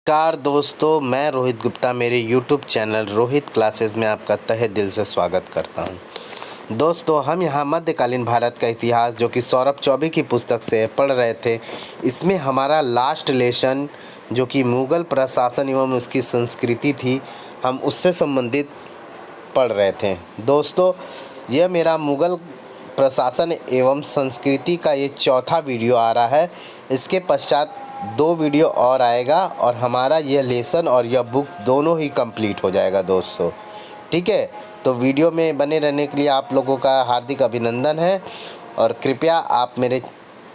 नमस्कार दोस्तों, मैं रोहित गुप्ता मेरे यूट्यूब चैनल रोहित क्लासेस में आपका तहे दिल से स्वागत करता हूं। दोस्तों, हम यहां मध्यकालीन भारत का इतिहास जो कि सौरभ चौबे की पुस्तक से पढ़ रहे थे। इसमें हमारा लास्ट लेसन जो कि मुग़ल प्रशासन एवं उसकी संस्कृति थी, हम उससे संबंधित पढ़ रहे थे। दोस्तों, यह मेरा मुग़ल प्रशासन एवं संस्कृति का ये चौथा वीडियो आ रहा है। इसके पश्चात 2 वीडियो और आएगा और हमारा यह लेसन और यह बुक दोनों ही कंप्लीट हो जाएगा दोस्तों। ठीक है, तो वीडियो में बने रहने के लिए आप लोगों का हार्दिक अभिनंदन है और कृपया आप मेरे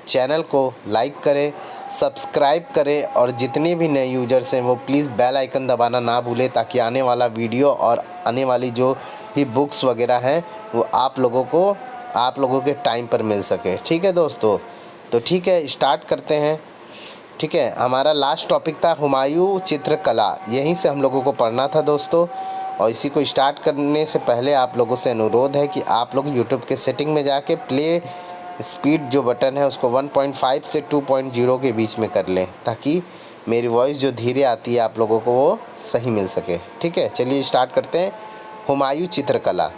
चैनल को लाइक करें, सब्सक्राइब करें और जितने भी नए यूजर्स हैं वो प्लीज़ बेल आइकन दबाना ना भूलें, ताकि आने वाला वीडियो और आने वाली जो भी बुक्स वगैरह हैं वो आप लोगों के टाइम पर मिल सके। ठीक है दोस्तों, तो ठीक है, स्टार्ट करते हैं। ठीक है, हमारा लास्ट टॉपिक था हुमायूं चित्रकला, यहीं से हम लोगों को पढ़ना था दोस्तों। और इसी को स्टार्ट करने से पहले आप लोगों से अनुरोध है कि आप लोग यूट्यूब के सेटिंग में जाके प्ले स्पीड जो बटन है उसको 1.5 से 2.0 के बीच में कर लें, ताकि मेरी वॉइस जो धीरे आती है आप लोगों को वो सही मिल सके। ठीक है, चलिए स्टार्ट करते हैं। हुमायूं चित्रकला।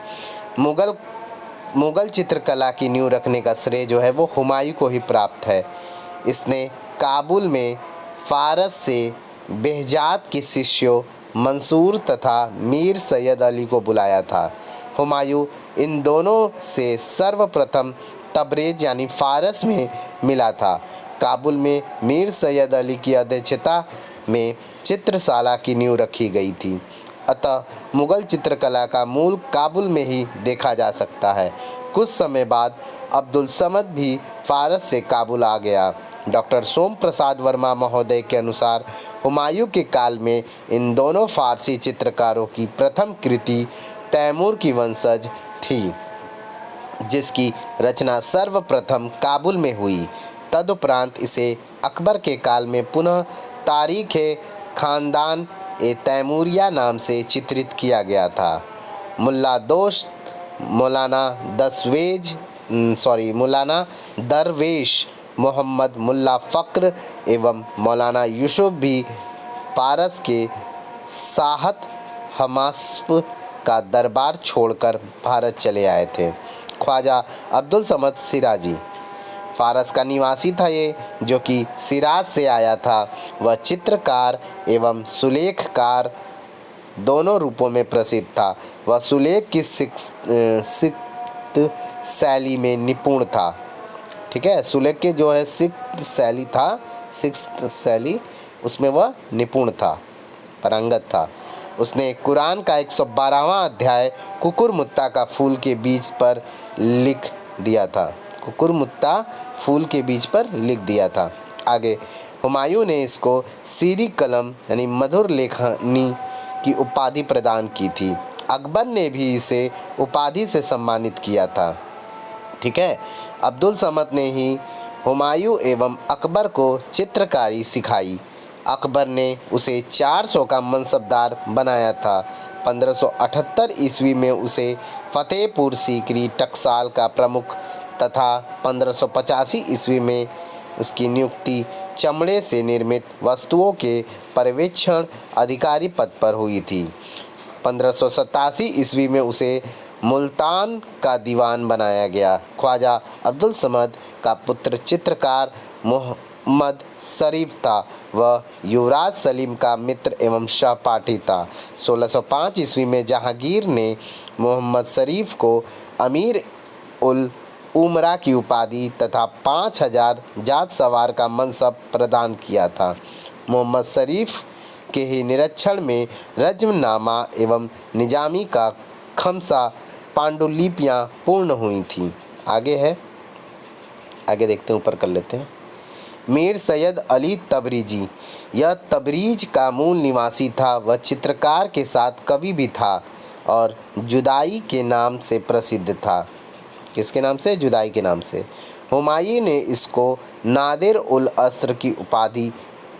मुग़ल चित्रकला की नींव रखने का श्रेय जो है वो हुमायूं को ही प्राप्त है। इसने काबुल में फ़ारस से बेहजाद के शिष्यों मंसूर तथा मीर सैयद अली को बुलाया था। हुमायूं इन दोनों से सर्वप्रथम तबरेज़ यानी फ़ारस में मिला था। काबुल में मीर सैयद अली की अध्यक्षता में चित्रशाला की नींव रखी गई थी। अतः मुग़ल चित्रकला का मूल काबुल में ही देखा जा सकता है। कुछ समय बाद अब्दुल समद भी फ़ारस से काबुल आ गया। डॉक्टर सोम प्रसाद वर्मा महोदय के अनुसार हुमायूं के काल में इन दोनों फ़ारसी चित्रकारों की प्रथम कृति तैमूर की वंशज थी, जिसकी रचना सर्वप्रथम काबुल में हुई। तदुपरांत इसे अकबर के काल में पुनः तारीख़ ख़ानदान ए तैमूरिया नाम से चित्रित किया गया था। मौलाना दरवेश मोहम्मद मुल्ला फ़क्र एवं मौलाना यूसुफ भी पारस के साहत हमास्प का दरबार छोड़कर भारत चले आए थे। ख्वाजा अब्दुल समद सिराजी फ़ारस का निवासी था ये, जो कि सिराज से आया था। वह चित्रकार एवं सुलेखकार दोनों रूपों में प्रसिद्ध था। वह सुलेख की सिक्त शैली में निपुण था। ठीक है, सुलेख के जो है सिक्त शैली उसमें वह निपुण था, पारंगत था। उसने कुरान का 112वां अध्याय कुकुरमुत्ता का फूल के बीज पर लिख दिया था। कुकुरमुत्ता फूल के बीज पर लिख दिया था। आगे हुमायूं ने इसको सीरी कलम यानी मधुर लेखनी की उपाधि प्रदान की थी। अकबर ने भी इसे उपाधि से सम्मानित किया था। ठीक है, अब्दुल समद ने ही हुमायूं एवं अकबर को चित्रकारी सिखाई। अकबर ने उसे 400 का मनसबदार बनाया था। 1578 ईस्वी में उसे फतेहपुर सीकरी टकसाल का प्रमुख तथा 1585 ईस्वी में उसकी नियुक्ति चमड़े से निर्मित वस्तुओं के पर्यवेक्षण अधिकारी पद पर हुई थी। 1587 ईस्वी में उसे मुल्तान का दीवान बनाया गया। ख्वाजा अब्दुल समद का पुत्र चित्रकार मोहम्मद शरीफ था। वह युवराज सलीम का मित्र एवं सहपाठी था। 1605 ईस्वी में जहांगीर ने मोहम्मद शरीफ को अमीर उल उमरा की उपाधि तथा 5000 जात सवार का मनसब प्रदान किया था। मोहम्मद शरीफ के ही निरीक्षण में रज़्मनामा एवं निजामी का खमसा पांडुलिपियाँ पूर्ण हुई थीं। आगे देखते हैं, ऊपर कर लेते हैं। मीर सैयद अली तबरीजी, यह तबरीज का मूल निवासी था। वह चित्रकार के साथ कवि भी था और जुदाई के नाम से प्रसिद्ध था। किसके नाम से? जुदाई के नाम से। हुमायूं ने इसको नादिर उल अस्र की उपाधि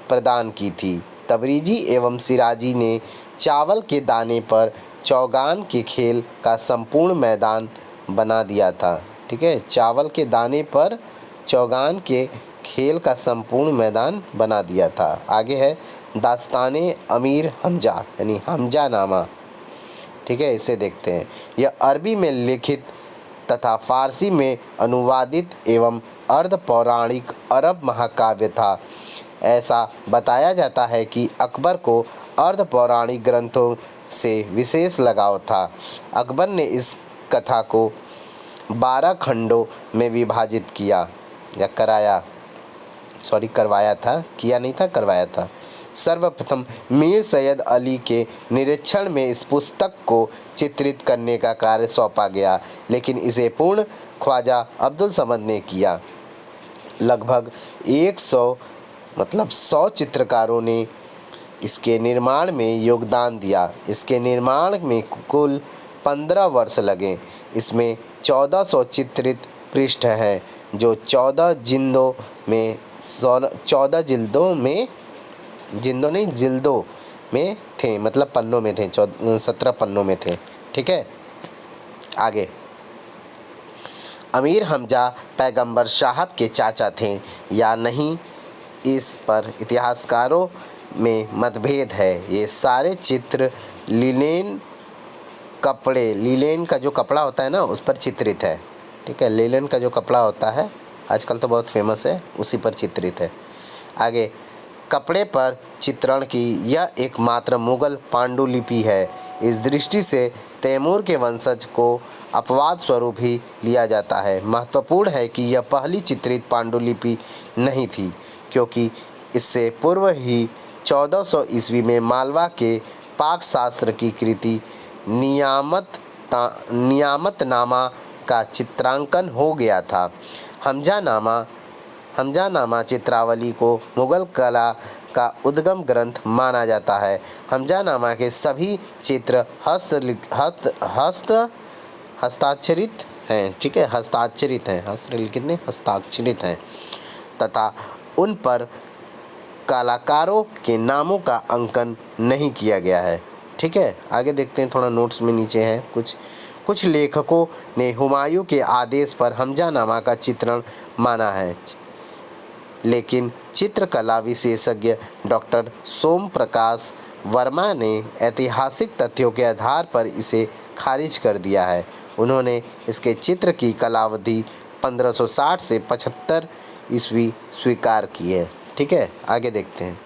प्रदान की थी। तबरीजी एवं सिराजी ने चावल के दाने पर चौगान के खेल का संपूर्ण मैदान बना दिया था। ठीक है, चावल के दाने पर चौगान के खेल का संपूर्ण मैदान बना दिया था। आगे है दास्ताने अमीर हमजा यानी हमजा नामा। ठीक है, इसे देखते हैं। यह अरबी में लिखित तथा फारसी में अनुवादित एवं अर्ध पौराणिक अरब महाकाव्य था। ऐसा बताया जाता है कि अकबर को अर्ध पौराणिक ग्रंथों से विशेष लगाव था। अकबर ने इस कथा को 12 खंडों में विभाजित किया या करवाया था, किया नहीं था, करवाया था। सर्वप्रथम मीर सैयद अली के निरीक्षण में इस पुस्तक को चित्रित करने का कार्य सौंपा गया, लेकिन इसे पूर्ण ख्वाजा अब्दुल समद ने किया। लगभग 100 चित्रकारों ने इसके निर्माण में योगदान दिया। इसके निर्माण में कुल 15 वर्ष लगे। इसमें 1400 चित्रित पृष्ठ हैं जो 14 जिल्दों में थे, मतलब पन्नों में थे, 17 पन्नों में थे। ठीक है, आगे। अमीर हमजा पैगंबर साहब के चाचा थे या नहीं, इस पर इतिहासकारों में मतभेद है। ये सारे चित्र लिनेन का जो कपड़ा होता है ना, उस पर चित्रित है। ठीक है, लिनेन का जो कपड़ा होता है, आजकल तो बहुत फेमस है, उसी पर चित्रित है। आगे, कपड़े पर चित्रण की यह एकमात्र मुगल पांडुलिपि है। इस दृष्टि से तैमूर के वंशज को अपवाद स्वरूप ही लिया जाता है। महत्वपूर्ण है कि यह पहली चित्रित पांडुलिपि नहीं थी, क्योंकि इससे पूर्व ही 1400 ईस्वी में मालवा के पाक शास्त्र की कृति नियामतनामा का चित्रांकन हो गया था। हमजानामा चित्रावली को मुगल कला का उद्गम ग्रंथ माना जाता है। हमजानामा के सभी चित्र हस्ताक्षरित हैं। ठीक है, हस्ताक्षरित हैं, हस्तलिखित नहीं, हस्ताक्षरित हैं तथा उन पर कलाकारों के नामों का अंकन नहीं किया गया है। ठीक है, आगे देखते हैं, थोड़ा नोट्स में नीचे है। कुछ लेखकों ने हुमायूं के आदेश पर हमजानामा का चित्रण माना है, लेकिन चित्रकला विशेषज्ञ डॉक्टर सोम प्रकाश वर्मा ने ऐतिहासिक तथ्यों के आधार पर इसे खारिज कर दिया है। उन्होंने इसके चित्र की कालावधि 1560 से 75 ईस्वी स्वीकार की है। ठीक है, आगे देखते हैं।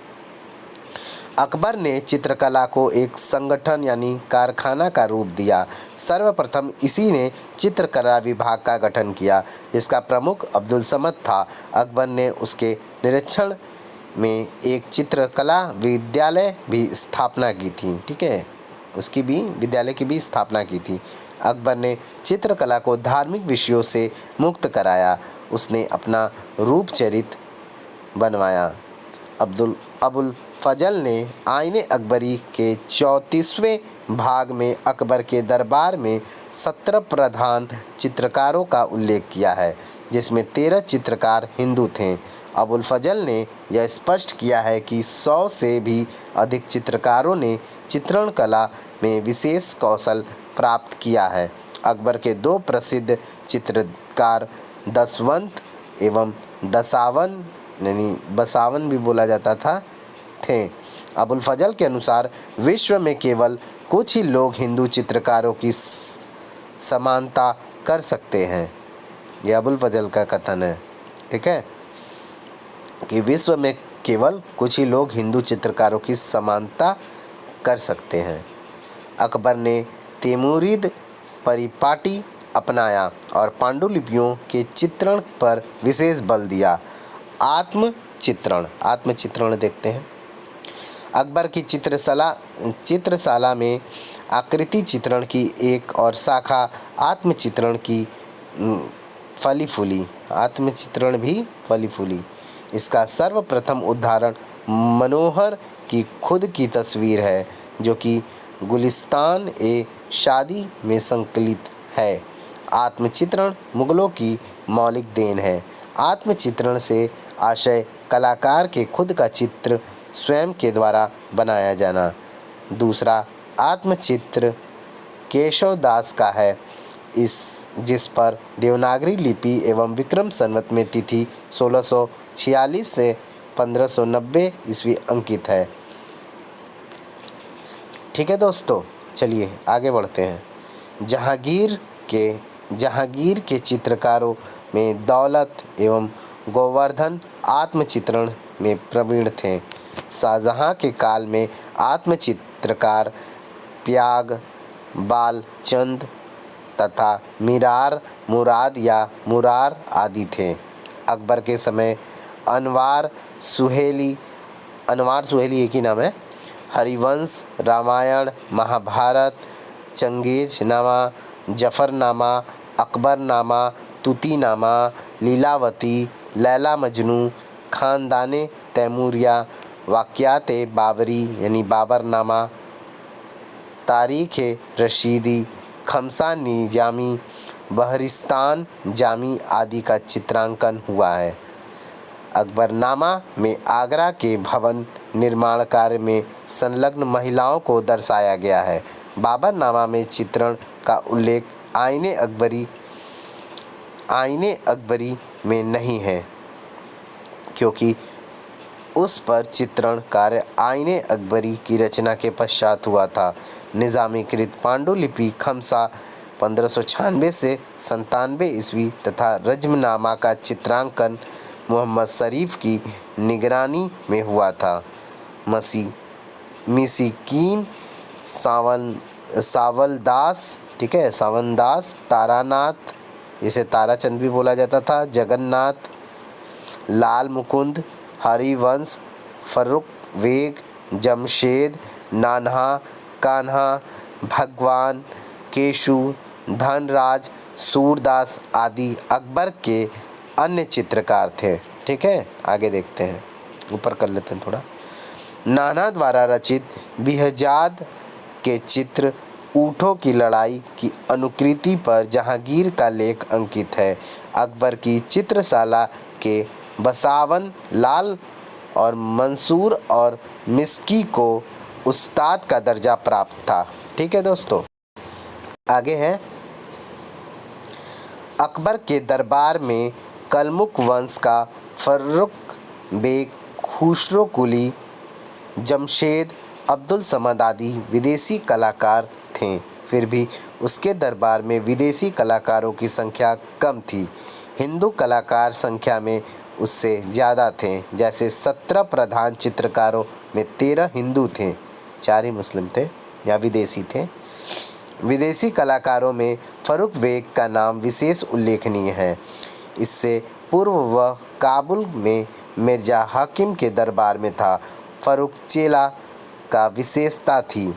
अकबर ने चित्रकला को एक संगठन यानी कारखाना का रूप दिया। सर्वप्रथम इसी ने चित्रकला विभाग का गठन किया, जिसका प्रमुख अब्दुल समद था। अकबर ने उसके निरीक्षण में एक चित्रकला विद्यालय भी स्थापना की थी। ठीक है, उसकी भी विद्यालय की भी स्थापना की थी। अकबर ने चित्रकला को धार्मिक विषयों से मुक्त कराया। उसने अपना रूपचरित बनवाया। अबुल फजल ने आईने अकबरी के 34वें भाग में अकबर के दरबार में 17 प्रधान चित्रकारों का उल्लेख किया है, जिसमें 13 चित्रकार हिंदू थे। अबुल फजल ने यह स्पष्ट किया है कि 100 से भी अधिक चित्रकारों ने चित्रण कला में विशेष कौशल प्राप्त किया है। अकबर के 2 प्रसिद्ध चित्रकार दसवंत एवं दसावन यानी बसावन भी बोला जाता था थे। अबुल फजल के अनुसार विश्व में केवल कुछ ही लोग हिंदू चित्रकारों की समानता कर सकते हैं। यह अबुल फजल का कथन है। ठीक है, कि विश्व में केवल कुछ ही लोग हिंदू चित्रकारों की समानता कर सकते हैं। अकबर ने तैमूरिद परिपाटी अपनाया और पांडुलिपियों के चित्रण पर विशेष बल दिया। आत्मचित्रण देखते हैं। अकबर की चित्रशाला में आकृति चित्रण की एक और शाखा आत्मचित्रण भी फली फूली। इसका सर्वप्रथम उदाहरण मनोहर की खुद की तस्वीर है, जो कि गुलिस्तान ए शादी में संकलित है। आत्मचित्रण मुगलों की मौलिक देन है। आत्मचित्रण से आशय कलाकार के खुद का चित्र स्वयं के द्वारा बनाया जाना। दूसरा आत्मचित्र केशव दास का है, जिस पर देवनागरी लिपि एवं विक्रम संवत में तिथि 1546 से 1590 ईस्वी अंकित है। ठीक है दोस्तों, चलिए आगे बढ़ते हैं। जहांगीर के चित्रकारों में दौलत एवं गोवर्धन आत्मचित्रण में प्रवीण थे। शाहजहां के काल में आत्मचित्रकार प्याग बालचंद तथा मीरार मुराद या मुरार आदि थे। अकबर के समय अनवार सुहेली एक ही नाम है, हरिवंश, रामायण, महाभारत, चंगेजनामा, जफरनामा, अकबरनामा, तूतीनामा, लीलावती, लैला मजनू, खानदाने तैमूरिया, वाक़यात बाबरी यानी बाबरनामा, तारीख़ रशीदी, खमसा निजामी, बहरिस्तान जामी आदि का चित्रांकन हुआ है। अकबरनामा में आगरा के भवन निर्माण कार्य में संलग्न महिलाओं को दर्शाया गया है। बाबरनामा में चित्रण का उल्लेख आईने अकबरी में नहीं है, क्योंकि उस पर चित्रण कार्य आईने अकबरी की रचना के पश्चात हुआ था। निज़ामीकृत पांडुलिपि खमसा 1596 से 97 ईस्वी तथा रज्मनामा का चित्रांकन मोहम्मद शरीफ की निगरानी में हुआ था। मिसिकीन सावलदास, ठीक है, सावनदास, तारानाथ, जिसे ताराचंद भी बोला जाता था, जगन्नाथ, लाल मुकुंद, हरिवंश, फर्रुख बेग, जमशेद, नान्हा, कान्हा, भगवान, केशु, धनराज, सूरदास आदि अकबर के अन्य चित्रकार थे। ठीक है, आगे देखते हैं, ऊपर कर लेते हैं थोड़ा। नाना द्वारा रचित बिहजाद के चित्र ऊँटों की लड़ाई की अनुकृति पर जहांगीर का लेख अंकित है। अकबर की चित्रशाला के बसावन लाल और मंसूर और मिस्की को उस्ताद का दर्जा प्राप्त था। ठीक है दोस्तों, आगे है। अकबर के दरबार में कलमुक वंश का फर्रुख बेग, खुसरो कुली, जमशेद, अब्दुल समद आदि विदेशी कलाकार थे। फिर भी उसके दरबार में विदेशी कलाकारों की संख्या कम थी। हिंदू कलाकार संख्या में उससे ज़्यादा थे। जैसे 17 प्रधान चित्रकारों में 13 हिंदू थे, 4 ही मुस्लिम थे या विदेशी थे। विदेशी कलाकारों में फर्रुख बेग का नाम विशेष उल्लेखनीय है। इससे पूर्व वह काबुल में मिर्ज़ा हाकिम के दरबार में था। फर्रुख चेला का विशेषता थी,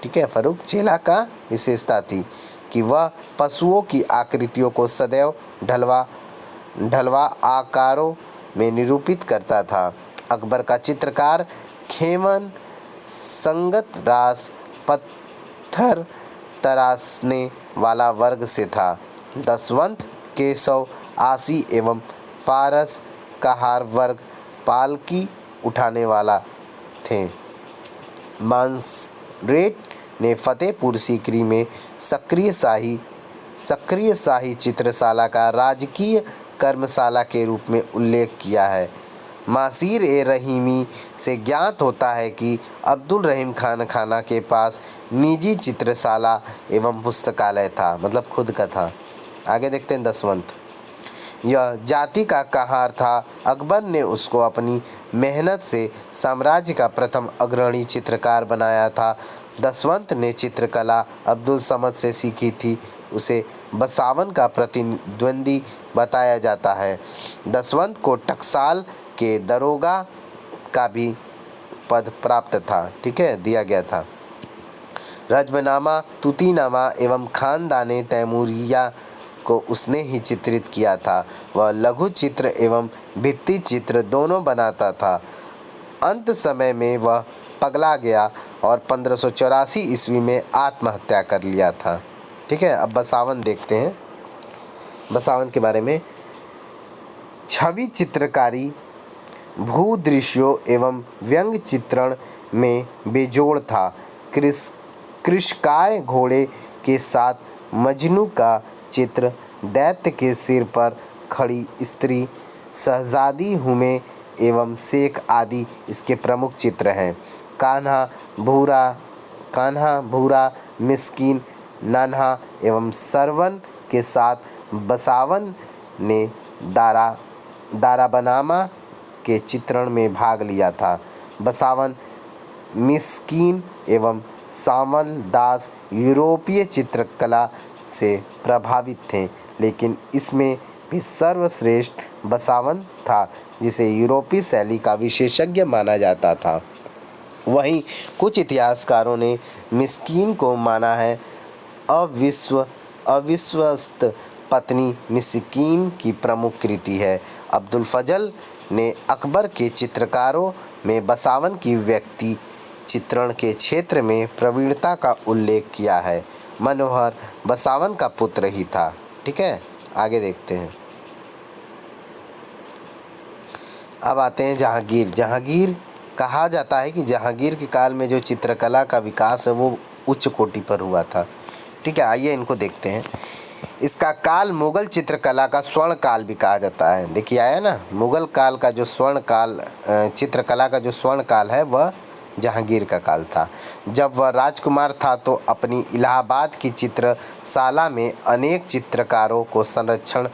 ठीक है, फर्रुख चेला का विशेषता थी कि वह पशुओं की आकृतियों को सदैव ढलवा आकारों में निरूपित करता था। अकबर का चित्रकार खेमन, संगत रास, पत्थर तराशने वाला वर्ग से था। दसवंत, केशव, आसी एवं फारस कहार वर्ग पालकी उठाने वाला थे। मांसरेट ने फतेहपुर सीकरी में सक्रिय शाही चित्रशाला का राजकीय कर्मशाला के रूप में उल्लेख किया है। मासीर ए रहीमी से ज्ञात होता है कि अब्दुल रहीम खान खाना के पास निजी चित्रशाला एवं पुस्तकालय था, मतलब खुद का था। आगे देखते हैं। दसवंत, यह जाति का कहार था। अकबर ने उसको अपनी मेहनत से साम्राज्य का प्रथम अग्रणी चित्रकार बनाया था। दसवंत ने चित्रकला अब्दुल समद से सीखी थी। उसे बसावन का प्रतिद्वंदी बताया जाता है। दसवंत को टकसाल के दरोगा का भी पद प्राप्त था, ठीक है, दिया गया था। रज्मनामा, तूतीनामा एवं खानदाने तैमूरिया को उसने ही चित्रित किया था। वह लघु चित्र एवं भित्ति चित्र दोनों बनाता था। अंत समय में वह पगला गया और 1584 ईस्वी में आत्महत्या कर लिया था। ठीक है, अब बसावन देखते हैं, बसावन के बारे में। छवि चित्रकारी, भूदृश्यों एवं व्यंग्य चित्रण में बेजोड़ था। कृष्णकाय घोड़े के साथ मजनू का चित्र, दैत्य के सिर पर खड़ी स्त्री, शहजादी हुमे एवं शेख आदि इसके प्रमुख चित्र हैं। कान्हा भूरा मिस्कीन नन्हा एवं सरवन के साथ बसावन ने दाराबनामा के चित्रण में भाग लिया था। बसावन मिस्कीन एवं सामल दास यूरोपीय चित्रकला से प्रभावित थे, लेकिन इसमें भी सर्वश्रेष्ठ बसावन था, जिसे यूरोपीय शैली का विशेषज्ञ माना जाता था। वहीं कुछ इतिहासकारों ने मिस्कीन को माना है अविश्वस्त पत्नी मिस्कीन की प्रमुख कृति है। अब्दुल फजल ने अकबर के चित्रकारों में बसावन की व्यक्ति चित्रण के क्षेत्र में प्रवीणता का उल्लेख किया है। मनोहर बसावन का पुत्र ही था। ठीक है, आगे देखते हैं। अब आते हैं जहांगीर। जहांगीर कहा जाता है कि जहांगीर के काल में जो चित्रकला का विकास है वो उच्च कोटि पर हुआ था। ठीक है, आइए इनको देखते हैं। इसका काल मुगल चित्रकला का स्वर्ण काल भी कहा जाता है। देखिए आया ना, मुगल काल का जो स्वर्ण काल, चित्रकला का जो स्वर्ण काल है वह जहांगीर का काल था। जब वह राजकुमार था तो अपनी इलाहाबाद की चित्रशाला में अनेक चित्रकारों को संरक्षण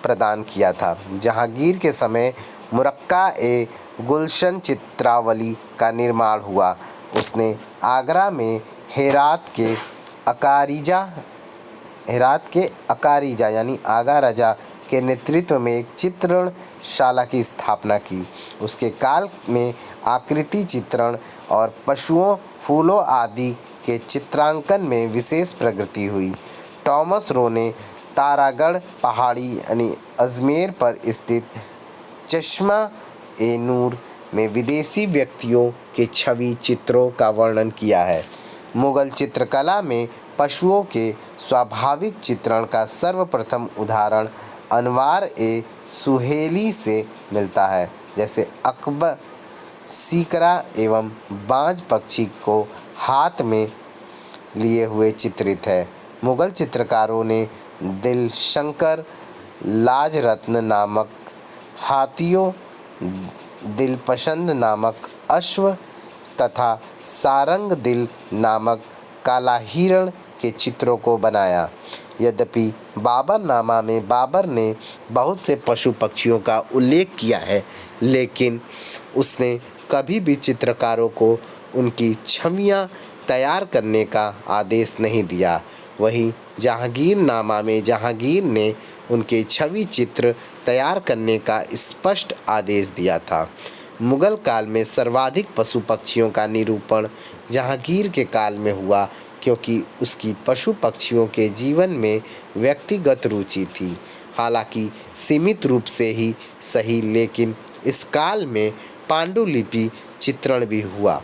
प्रदान किया था। जहांगीर के समय मुरक्का ए गुलशन चित्रावली का निर्माण हुआ। उसने आगरा में हेरात के अकारीजा यानी आगा राजा के नेतृत्व में एक चित्रणशाला की स्थापना की। उसके काल में आकृति चित्रण और पशुओं, फूलों आदि के चित्रांकन में विशेष प्रगति हुई। टॉमस रो ने तारागढ़ पहाड़ी यानी अजमेर पर स्थित चश्मा ए नूर में विदेशी व्यक्तियों के छवि चित्रों का वर्णन किया है। मुगल चित्रकला में पशुओं के स्वाभाविक चित्रण का सर्वप्रथम उदाहरण अनवार ए सुहेली से मिलता है। जैसे अकबर सीकरा एवं बाज पक्षी को हाथ में लिए हुए चित्रित है। मुगल चित्रकारों ने दिलशंकर लाजरत्न नामक हाथियों, दिलपसंद नामक अश्व तथा सारंग दिल नामक काला हिरण के चित्रों को बनाया। यद्यपि बाबरनामा में बाबर ने बहुत से पशु पक्षियों का उल्लेख किया है, लेकिन उसने कभी भी चित्रकारों को उनकी छवियां तैयार करने का आदेश नहीं दिया। वहीं जहांगीरनामा में जहांगीर ने उनके छवि चित्र तैयार करने का स्पष्ट आदेश दिया था। मुगल काल में सर्वाधिक पशु पक्षियों का निरूपण जहांगीर के काल में हुआ, क्योंकि उसकी पशु पक्षियों के जीवन में व्यक्तिगत रुचि थी। हालांकि सीमित रूप से ही सही, लेकिन इस काल में पांडुलिपि चित्रण भी हुआ।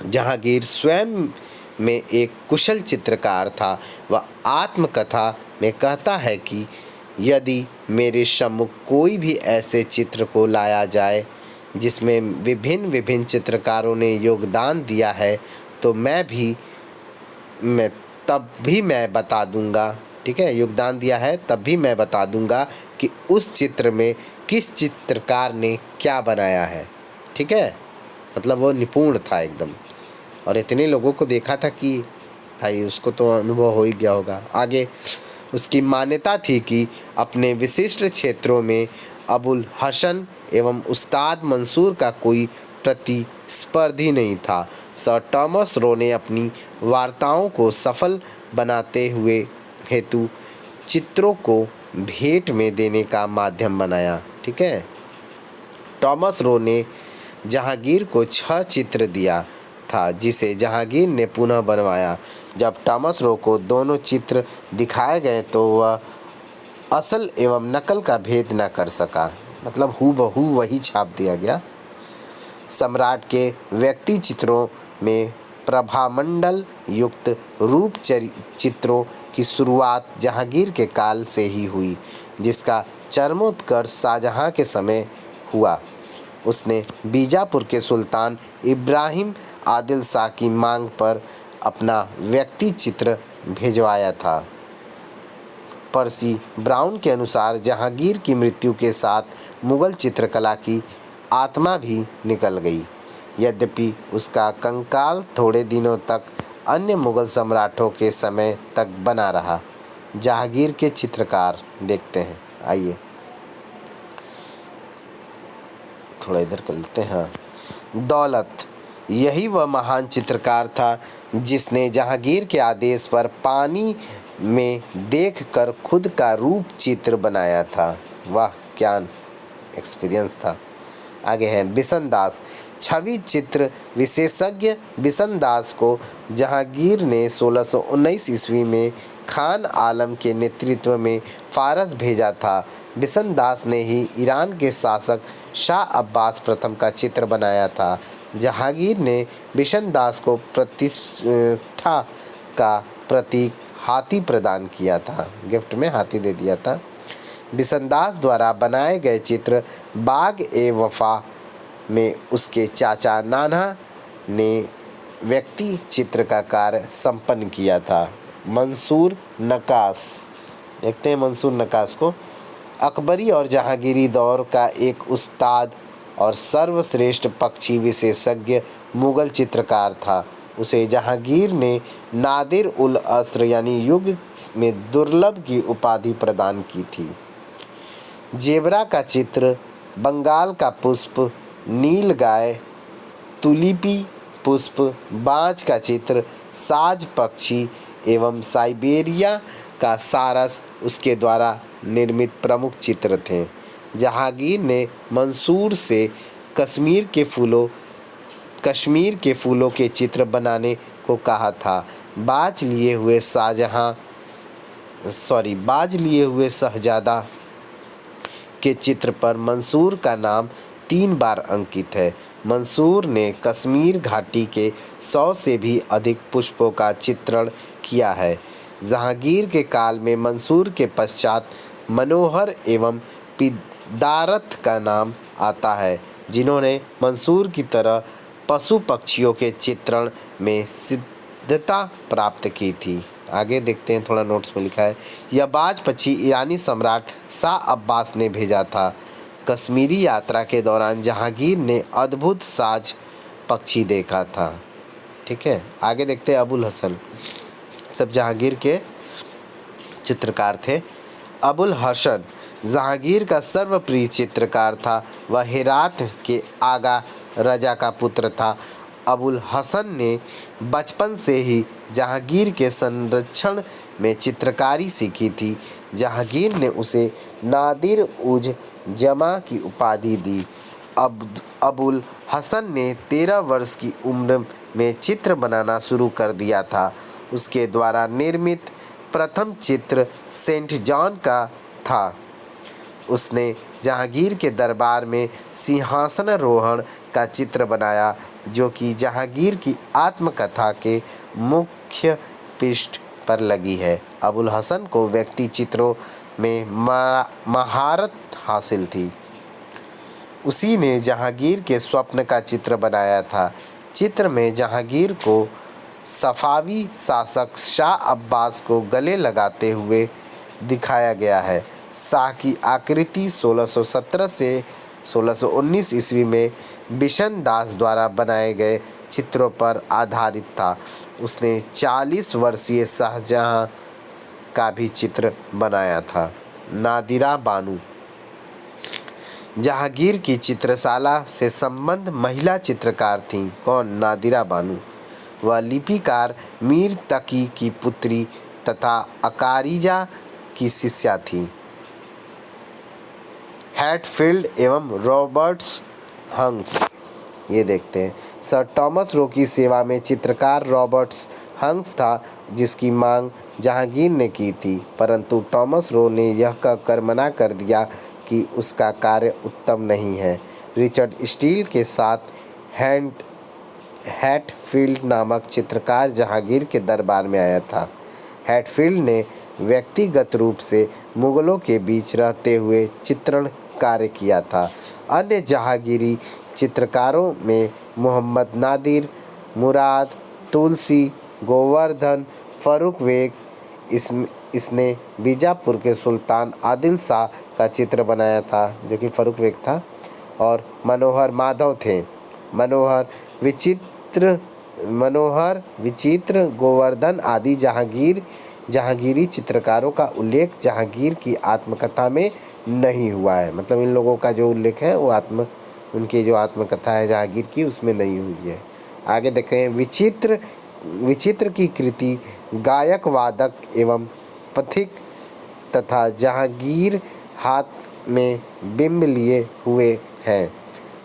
जहांगीर स्वयं में एक कुशल चित्रकार था। वह आत्मकथा में कहता है कि यदि मेरे सम्मुख कोई भी ऐसे चित्र को लाया जाए जिसमें विभिन्न चित्रकारों ने योगदान दिया है, तो तब भी मैं बता दूंगा। ठीक है, योगदान दिया है तब भी मैं बता दूंगा कि उस चित्र में किस चित्रकार ने क्या बनाया है। ठीक है, मतलब वो निपुण था एकदम, और इतने लोगों को देखा था कि भाई उसको तो अनुभव हो ही गया होगा। आगे उसकी मान्यता थी कि अपने विशिष्ट क्षेत्रों में अबुल हसन एवं उस्ताद मंसूर का कोई प्रतिस्पर्धी नहीं था। सर टॉमस रो ने अपनी वार्ताओं को सफल बनाते हुए हेतु चित्रों को भेंट में देने का माध्यम बनाया। ठीक है, टॉमस रो ने जहांगीर को 6 चित्र दिया था, जिसे जहांगीर ने पुनः बनवाया। जब टॉमस रो को दोनों चित्र दिखाए गए तो वह असल एवं नकल का भेद न कर सका, मतलब हूबहू वही छाप दिया गया। सम्राट के व्यक्ति चित्रों में प्रभामंडल युक्त रूप चित्रों की शुरुआत जहांगीर के काल से ही हुई, जिसका चरमोत्कर्ष शाहजहां के समय हुआ। उसने बीजापुर के सुल्तान इब्राहिम आदिल शाह की मांग पर अपना व्यक्ति चित्र भिजवाया था। पर्सी ब्राउन के अनुसार जहांगीर की मृत्यु के साथ मुगल चित्रकला की आत्मा भी निकल गई। यद्यपि उसका कंकाल थोड़े दिनों तक अन्य मुगल सम्राटों के समय तक बना रहा। जहांगीर के चित्रकार देखते हैं, आइए थोड़ा इधर कर लेते हैं। दौलत, यही वह महान चित्रकार था जिसने जहांगीर के आदेश पर पानी में देखकर खुद का रूप चित्र बनाया था। वाह, क्या एक्सपीरियंस था। आगे है बिशन दास, छवि चित्र विशेषज्ञ बिशन दास को जहांगीर ने 1619 ईस्वी में खान आलम के नेतृत्व में फारस भेजा था। बिशन दास ने ही ईरान के शासक शाह अब्बास प्रथम का चित्र बनाया था। जहांगीर ने बिशन दास को प्रतिष्ठा का प्रतीक हाथी प्रदान किया था, गिफ्ट में हाथी दे दिया था। बिशन दास द्वारा बनाए गए चित्र बाग-ए-वफा में उसके चाचा नाना ने व्यक्ति चित्र का कार्य संपन्न किया था। मंसूर नक्काश, देखते हैं मंसूर नक्काश को। अकबरी और जहांगीरी दौर का एक उस्ताद और सर्वश्रेष्ठ पक्षी विशेषज्ञ मुगल चित्रकार था। उसे जहांगीर ने नादिर उल अस्र यानी युग में दुर्लभ की उपाधि प्रदान की थी। जेबरा का चित्र, बंगाल का पुष्प, नील गाय, तुलिपी पुष्प, बाज का चित्र, साज पक्षी एवं साइबेरिया का सारस उसके द्वारा निर्मित प्रमुख चित्र थे। जहांगीर ने मंसूर से कश्मीर के फूलों के चित्र बनाने को कहा था। बाज लिए हुए शहजादा के चित्र पर मंसूर का नाम 3 बार अंकित है। मंसूर ने कश्मीर घाटी के 100 से भी अधिक पुष्पों का चित्रण किया है। जहांगीर के काल में मंसूर के पश्चात मनोहर एवं पिदारत का नाम आता है, जिन्होंने मंसूर की तरह पशु पक्षियों के चित्रण में सिद्धता प्राप्त की थी। आगे देखते हैं, थोड़ा नोट्स में लिखा है। यह बाज पक्षी ईरानी सम्राट शाह अब्बास ने भेजा था। कश्मीरी यात्रा के दौरान जहांगीर ने अद्भुत साज पक्षी देखा था। ठीक है, आगे देखते हैं। अबुल हसन, सब जहांगीर के चित्रकार थे। अबुल हसन जहांगीर का सर्वप्रिय चित्रकार था। वह हेरात के आगा रजा का पुत्र था। अबुल हसन ने बचपन से ही जहांगीर के संरक्षण में चित्रकारी सीखी थी। जहांगीर ने उसे नादिर उज जमा की उपाधि दी। अबुल हसन ने 13 वर्ष की उम्र में चित्र बनाना शुरू कर दिया था। उसके द्वारा निर्मित प्रथम चित्र सेंट जॉन का था। उसने जहांगीर के दरबार में सिंहासनारोहण का चित्र बनाया, जो कि जहांगीर की आत्मकथा के मुख्य पृष्ठ पर लगी है। अबुल हसन को व्यक्ति चित्रों में महारत हासिल थी। उसी ने जहांगीर के स्वप्न का चित्र बनाया था। चित्र में जहांगीर को सफावी शासक शाह अब्बास को गले लगाते हुए दिखाया गया है। शाह की आकृति 1617 से 1619 ईस्वी में बिशन दास द्वारा बनाए गए चित्रों पर आधारित था। उसने 40 वर्षीय शाहजहां का भी चित्र बनाया था। नादिरा बानो, जहांगीर की चित्रशाला से संबद्ध महिला चित्रकार थीं। कौन? नादिरा बानो। वह लिपिकार मीर तकी की पुत्री तथा अकारिजा की शिष्या थी। हैटफील्ड एवं रॉबर्ट्स हंक्स, ये देखते हैं। सर थॉमस रो की सेवा में चित्रकार रॉबर्ट्स हंक्स था, जिसकी मांग जहांगीर ने की थी, परंतु थॉमस रो ने यह कहकर मना कर दिया कि उसका कार्य उत्तम नहीं है। रिचर्ड स्टील के साथ हैटफील्ड नामक चित्रकार जहांगीर के दरबार में आया था। हैटफील्ड ने व्यक्तिगत रूप से मुगलों के बीच रहते हुए चित्रण कार्य किया था। अन्य जहांगीरी चित्रकारों में मोहम्मद नादिर, मुराद, तुलसी, गोवर्धन, फर्रुख बेग, इसने बीजापुर के सुल्तान आदिल शाह का चित्र बनाया था, जो कि फर्रुख बेग था, और मनोहर माधव थे। मनोहर विचित्र, गोवर्धन आदि जहांगीरी चित्रकारों का उल्लेख जहांगीर की आत्मकथा में नहीं हुआ है। मतलब इन लोगों का जो उल्लेख है वो उनकी जो आत्मकथा है जहांगीर की, उसमें नहीं हुई है। आगे देखते हैं। विचित्र की कृति गायक, वादक एवं पथिक तथा जहांगीर हाथ में बिंब लिए हुए हैं।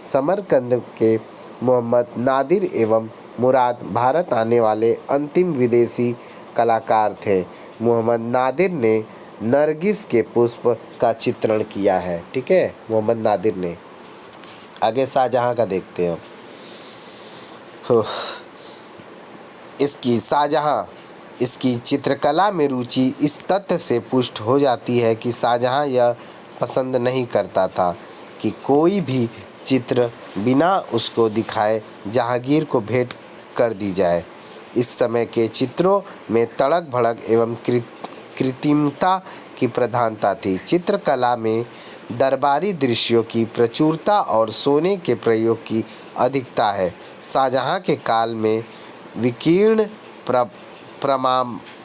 समरकंद के मोहम्मद नादिर एवं मुराद भारत आने वाले अंतिम विदेशी कलाकार थे। मोहम्मद नादिर ने नरगिस के पुष्प का चित्रण किया है। ठीक है, मोहम्मद नादिर ने। आगे शाहजहाँ का देखते हैं। इसकी चित्रकला में रुचि इस तथ्य से पुष्ट हो जाती है कि शाहजहाँ यह पसंद नहीं करता था कि कोई भी चित्र बिना उसको दिखाए जहांगीर को भेंट कर दी जाए। इस समय के चित्रों में तड़क भड़क एवं कृत्रिमता की प्रधानता थी। चित्रकला में दरबारी दृश्यों की प्रचुरता और सोने के प्रयोग की अधिकता है। शाहजहाँ के काल में विकीर्ण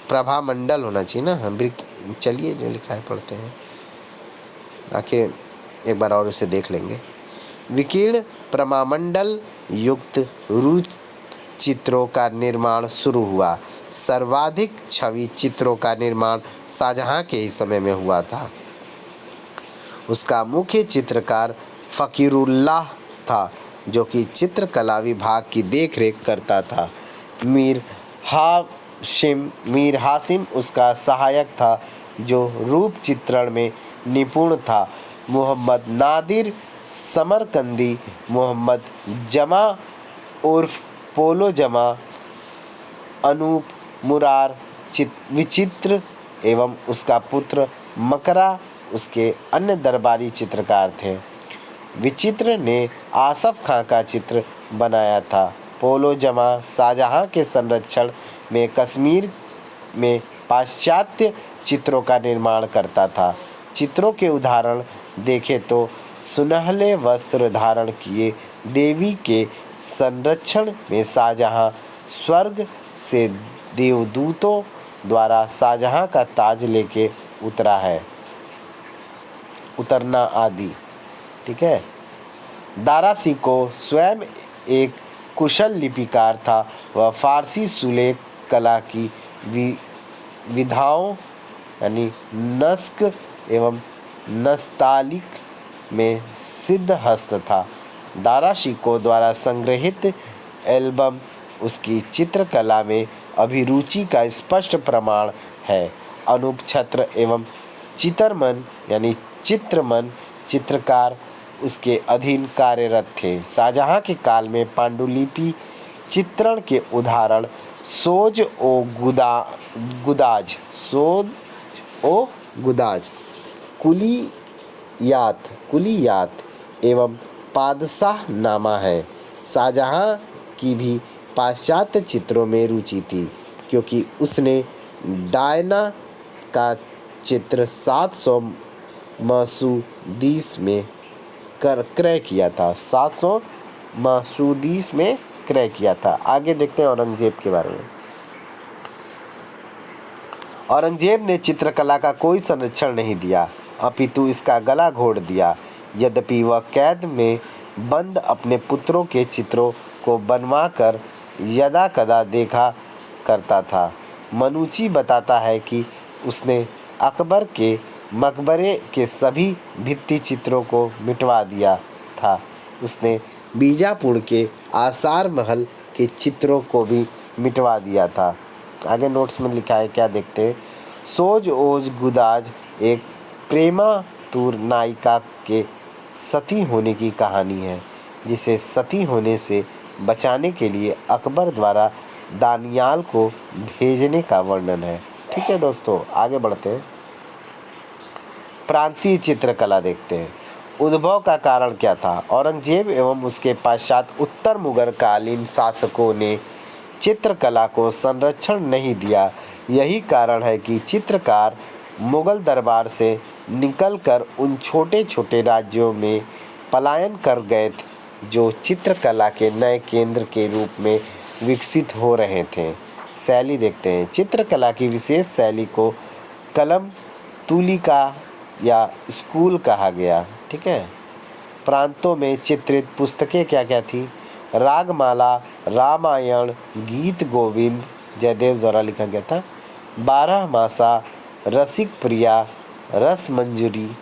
प्रभामंडल होना चाहिए ना। हम चलिए जो लिखा है पढ़ते हैं, आके एक बार और इसे देख लेंगे। विकीर्ण प्रभामंडल युक्त रुच चित्रों का निर्माण शुरू हुआ। सर्वाधिक छवि चित्रों का निर्माण शाहजहाँ के ही समय में हुआ था। उसका मुख्य चित्रकार फ़कीरुल्लाह था, जो कि चित्रकला विभाग की देखरेख करता था। मीर हाशिम उसका सहायक था, जो रूप चित्रण में निपुण था। मोहम्मद नादिर समरकंदी, मोहम्मद जमा उर्फ पोलो जमा, अनूप मुरार विचित्र एवं उसका पुत्र मकरा उसके अन्य दरबारी चित्रकार थे। विचित्र ने आसफ खां का चित्र बनाया था। पोलो जमा शाहजहाँ के संरक्षण में कश्मीर में पाश्चात्य चित्रों का निर्माण करता था। चित्रों के उदाहरण देखें तो सुनहले वस्त्र धारण किए देवी के संरक्षण में शाहजहाँ, स्वर्ग से देवदूतों द्वारा शाहजहाँ का ताज लेके उतरना आदि। ठीक है। दारा शिकोह स्वयं एक कुशल लिपिकार था। वह फारसी सुलेख कला की विधाओं यानी नस्क एवं नस्तालिक में सिद्धहस्त था। दारा शिकोह द्वारा संग्रहित एल्बम उसकी चित्रकला में अभिरुचि का स्पष्ट प्रमाण है। अनूप छत्र एवं चित्रमन चित्रकार उसके अधीन कार्यरत थे। शाहजहाँ के काल में पांडुलिपि चित्रण के उदाहरण सोज ओ गुदाज, कुलियात एवं पादशाह नामा है। शाहजहाँ की भी पाश्चात्य चित्रों में रुचि थी, क्योंकि उसने डायना का चित्र 700 मसूदीस में क्रय किया था। 700 मसूदीस में क्रय किया था। आगे देखते हैं औरंगजेब के बारे में। औरंगजेब ने चित्रकला का कोई संरक्षण नहीं दिया, अपितु इसका गला घोट दिया। यद्यपि वह कैद में बंद अपने पुत्रों के चित्रों को बनवाकर यदा कदा देखा करता था। मनुची बताता है कि उसने अकबर के मकबरे के सभी भित्ति चित्रों को मिटवा दिया था। उसने बीजापुर के आसार महल के चित्रों को भी मिटवा दिया था। आगे नोट्स में लिखा है, क्या देखते हैं। सोज ओज गुदाज एक प्रेमातुर नायिका के सती होने की कहानी है, जिसे सती होने से बचाने के लिए अकबर द्वारा दानियाल को भेजने का वर्णन है। ठीक है दोस्तों, आगे बढ़ते हैं। प्रांतीय चित्रकला देखते हैं। उद्भव का कारण क्या था। औरंगजेब एवं उसके पश्चात उत्तर मुगल कालीन शासकों ने चित्रकला को संरक्षण नहीं दिया। यही कारण है कि चित्रकार मुगल दरबार से निकलकर उन छोटे छोटे राज्यों में पलायन कर गए जो चित्रकला के नए केंद्र के रूप में विकसित हो रहे थे। शैली देखते हैं। चित्रकला की विशेष शैली को कलम तुलिका या स्कूल कहा गया। ठीक है। प्रांतों में चित्रित पुस्तकें क्या क्या थी? रागमाला, रामायण, गीत गोविंद जयदेव द्वारा लिखा गया था, 12 मासा, रसिक प्रिया, रस मंजरी,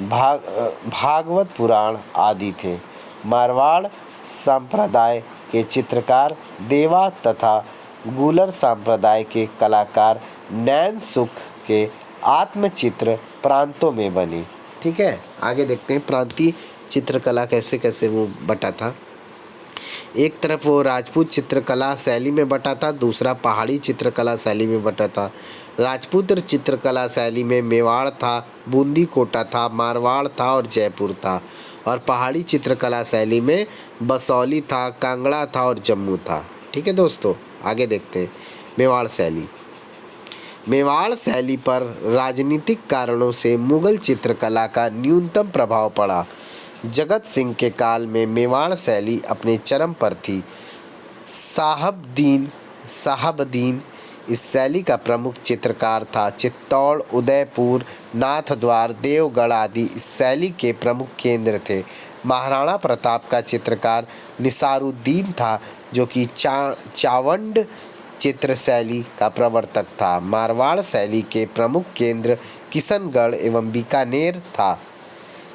भागवत पुराण आदि थे। मारवाड़ संप्रदाय के चित्रकार देवा तथा गुलर संप्रदाय के कलाकार नैन सुख के आत्मचित्र प्रांतों में बने। ठीक है। आगे देखते हैं प्रांतीय चित्रकला कैसे कैसे वो बटा था। एक तरफ वो राजपूत चित्रकला शैली में बटा था, दूसरा पहाड़ी चित्रकला शैली में बटा था। राजपूत चित्रकला शैली में मेवाड़ था, बूंदी कोटा था, मारवाड़ था और जयपुर था। और पहाड़ी चित्रकला शैली में बसौली था, कांगड़ा था और जम्मू था। ठीक है दोस्तों, आगे देखते हैं मेवाड़ शैली। मेवाड़ शैली पर राजनीतिक कारणों से मुगल चित्रकला का न्यूनतम प्रभाव पड़ा। जगत सिंह के काल में मेवाड़ शैली अपने चरम पर थी। साहबदीन इस शैली का प्रमुख चित्रकार था। चित्तौड़, उदयपुर, नाथद्वार, देवगढ़ आदि इस शैली के प्रमुख केंद्र थे। महाराणा प्रताप का चित्रकार निसारुद्दीन था, जो कि चावंड चित्र शैली का प्रवर्तक था। मारवाड़ शैली के प्रमुख केंद्र किशनगढ़ एवं बीकानेर था।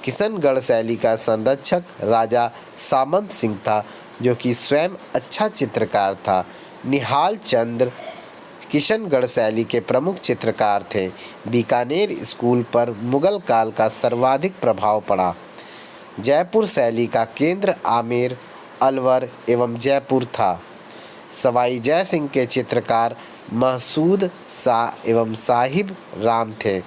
किशनगढ़ शैली का संरक्षक राजा सामंत सिंह था, जो कि स्वयं अच्छा चित्रकार था। निहाल चंद्र किशनगढ़ शैली के प्रमुख चित्रकार थे। बीकानेर स्कूल पर मुगल काल का सर्वाधिक प्रभाव पड़ा। जयपुर शैली का केंद्र आमेर, अलवर एवं जयपुर था। सवाई जय सिंह के चित्रकार महसूद शाह एवं साहिब राम थे।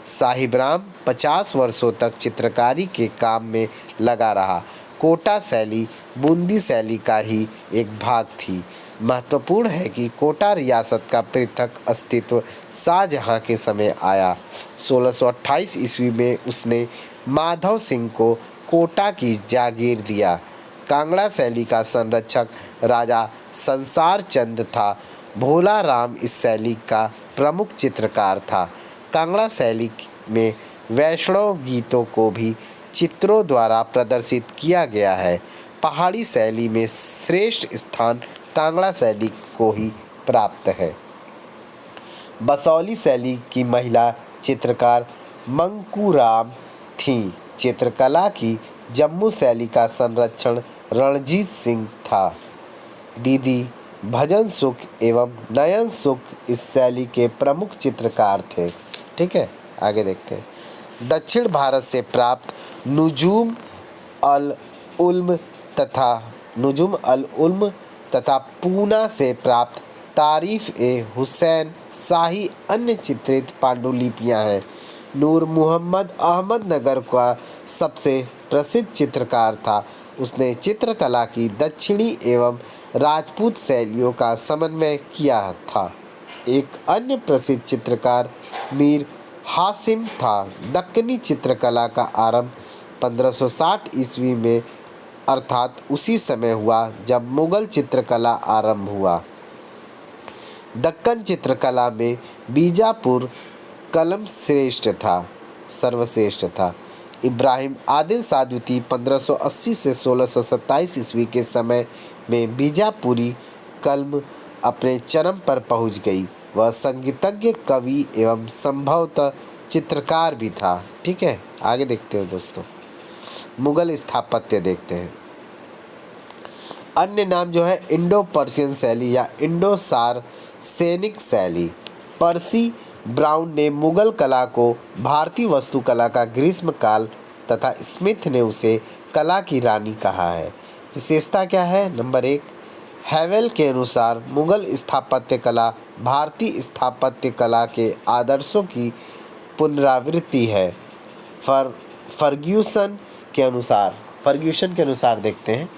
साहिब राम 50 वर्षों तक चित्रकारी के काम में लगा रहा। कोटा शैली बूंदी शैली का ही एक भाग थी। महत्वपूर्ण है कि कोटा रियासत का पृथक अस्तित्व शाहजहां के समय आया। 1628 ईस्वी में उसने माधव सिंह को कोटा की जागीर दिया। कांगड़ा शैली का संरक्षक राजा संसार चंद था। भोला राम इस शैली का प्रमुख चित्रकार था। कांगड़ा शैली में वैष्णव गीतों को भी चित्रों द्वारा प्रदर्शित किया गया है। पहाड़ी शैली में श्रेष्ठ स्थान कांगड़ा शैली को ही प्राप्त है। बसौली शैली की महिला चित्रकार मंकूराम थीं। चित्रकला की जम्मू शैली का संरक्षण रणजीत सिंह था। दीदी भजन सुख एवं नयन सुख इस शैली के प्रमुख चित्रकार थे। ठीक है, आगे देखते हैं। दक्षिण भारत से प्राप्त नुजूम अल उल्म तथा पूना से प्राप्त तारीफ ए हुसैन शाही अन्य चित्रित पांडुलिपियां हैं। नूर मुहम्मद अहमदनगर का सबसे प्रसिद्ध चित्रकार था। उसने चित्रकला की दक्षिणी एवं राजपूत शैलियों का समन्वय किया था। एक अन्य प्रसिद्ध चित्रकार मीर हासिम था। दक्कनी चित्रकला का आरंभ 1560 ईस्वी में अर्थात उसी समय हुआ जब मुगल चित्रकला आरंभ हुआ। दक्कन चित्रकला में बीजापुर कलम सर्वश्रेष्ठ था। इब्राहिम आदिल सादुती 1580 से 1627 ईस्वी के समय में बीजापुरी कलम अपने चरम पर पहुंच गई। वह संगीतज्ञ, कवि एवं संभवतः चित्रकार भी था। ठीक है, आगे देखते हैं दोस्तों। मुगल स्थापत्य देखते हैं। अन्य नाम जो है इंडो पर्शियन शैली या इंडो सार्सेनिक शैली। पर्सी ब्राउन ने मुगल कला को भारतीय वास्तुकला का ग्रीष्म काल तथा स्मिथ ने उसे कला की रानी कहा है। विशेषता क्या है? नंबर 1, हैवेल के अनुसार मुगल स्थापत्य कला भारतीय स्थापत्य कला के आदर्शों की पुनरावृत्ति है। फर्ग्यूसन के अनुसार देखते हैं,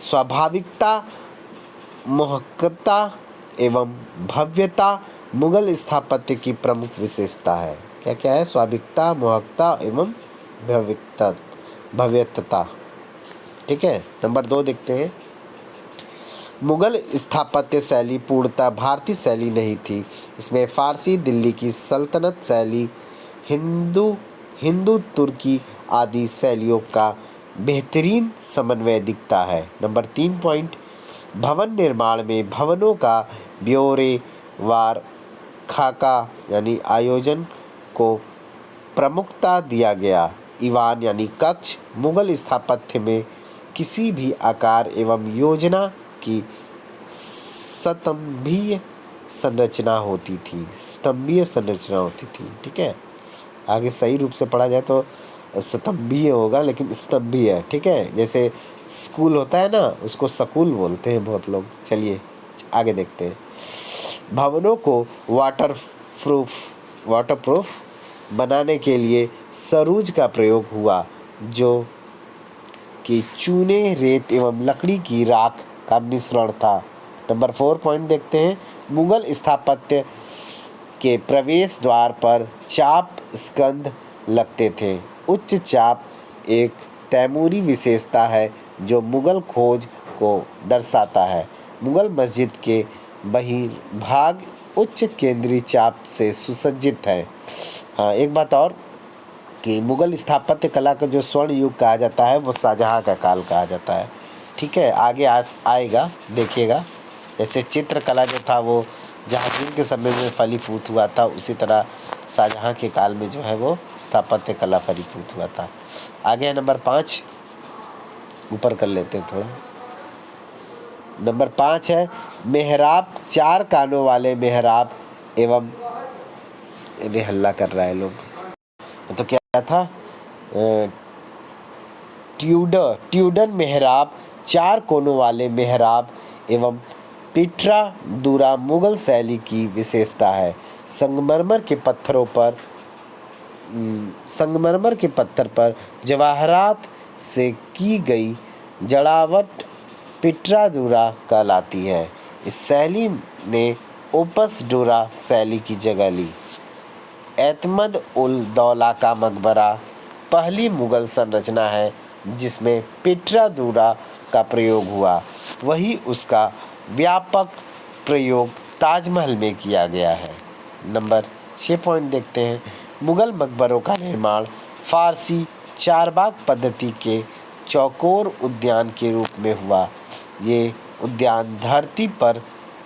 स्वाभाविकता, मोहकता एवं भव्यता मुगल स्थापत्य की प्रमुख विशेषता है। क्या क्या है? स्वाभाविकता, मोहकता एवं भव्यता भव्यता। ठीक है, नंबर 2 देखते हैं। मुगल स्थापत्य शैली पूर्णतः भारतीय शैली नहीं थी। इसमें फारसी, दिल्ली की सल्तनत शैली, हिंदू हिंदू तुर्की आदि शैलियों का बेहतरीन समन्वय दिखता है। नंबर 3 पॉइंट, भवन निर्माण में भवनों का ब्यौरेवार खाका यानी आयोजन को प्रमुखता दिया गया। ईवान यानी कक्ष मुगल स्थापत्य में किसी भी आकार एवं योजना की स्तंभीय संरचना होती थी। स्तंभीय संरचना होती थी। ठीक है, आगे सही रूप से पढ़ा जाए तो स्तंभीय होगा, लेकिन स्तंभीय है। ठीक है, जैसे स्कूल होता है ना, उसको स्कूल बोलते हैं बहुत लोग। चलिए आगे देखते हैं। भवनों को वाटरप्रूफ बनाने के लिए सरूज का प्रयोग हुआ, जो कि चूने, रेत एवं लकड़ी की राख का मिश्रण था। नंबर 4 पॉइंट देखते हैं। मुगल स्थापत्य के प्रवेश द्वार पर चाप स्कंध लगते थे। उच्च चाप एक तैमूरी विशेषता है जो मुगल खोज को दर्शाता है। मुगल मस्जिद के बहिर्भाग उच्च केंद्रीय चाप से सुसज्जित है। हाँ, एक बात और कि मुगल स्थापत्य कला का जो स्वर्ण युग कहा जाता है वो शाहजहाँ का काल कहा जाता है। ठीक है, आगे आएगा, देखिएगा। जैसे चित्रकला जो था वो जहांगीर के समय में फलीभूत हुआ था, उसी तरह शाहजहाँ के काल में जो है वो स्थापत्य कला फलीभूत हुआ था। आगे है नंबर 5, ऊपर कर लेते हैं थोड़ा। नंबर 5 है मेहराब, 4 कानों वाले मेहराब एवं हल्ला कर रहा है लोग। तो क्या था? ट्यूडर मेहराब, 4 कोनों वाले मेहराब एवं पिट्रा दूरा मुगल शैली की विशेषता है। संगमरमर के पत्थर पर जवाहरात से की गई जड़ावट पिट्रा दूरा कहलाती है। इस शैली ने ओपस डोरा शैली की जगह ली। एतमद उल दौला का मकबरा पहली मुगल संरचना है जिसमें पिट्रा दूरा का प्रयोग हुआ। वही उसका व्यापक प्रयोग ताजमहल में किया गया है। नंबर 6 पॉइंट देखते हैं। मुगल मकबरों का निर्माण फारसी चारबाग पद्धति के चौकोर उद्यान के रूप में हुआ। ये उद्यान धरती पर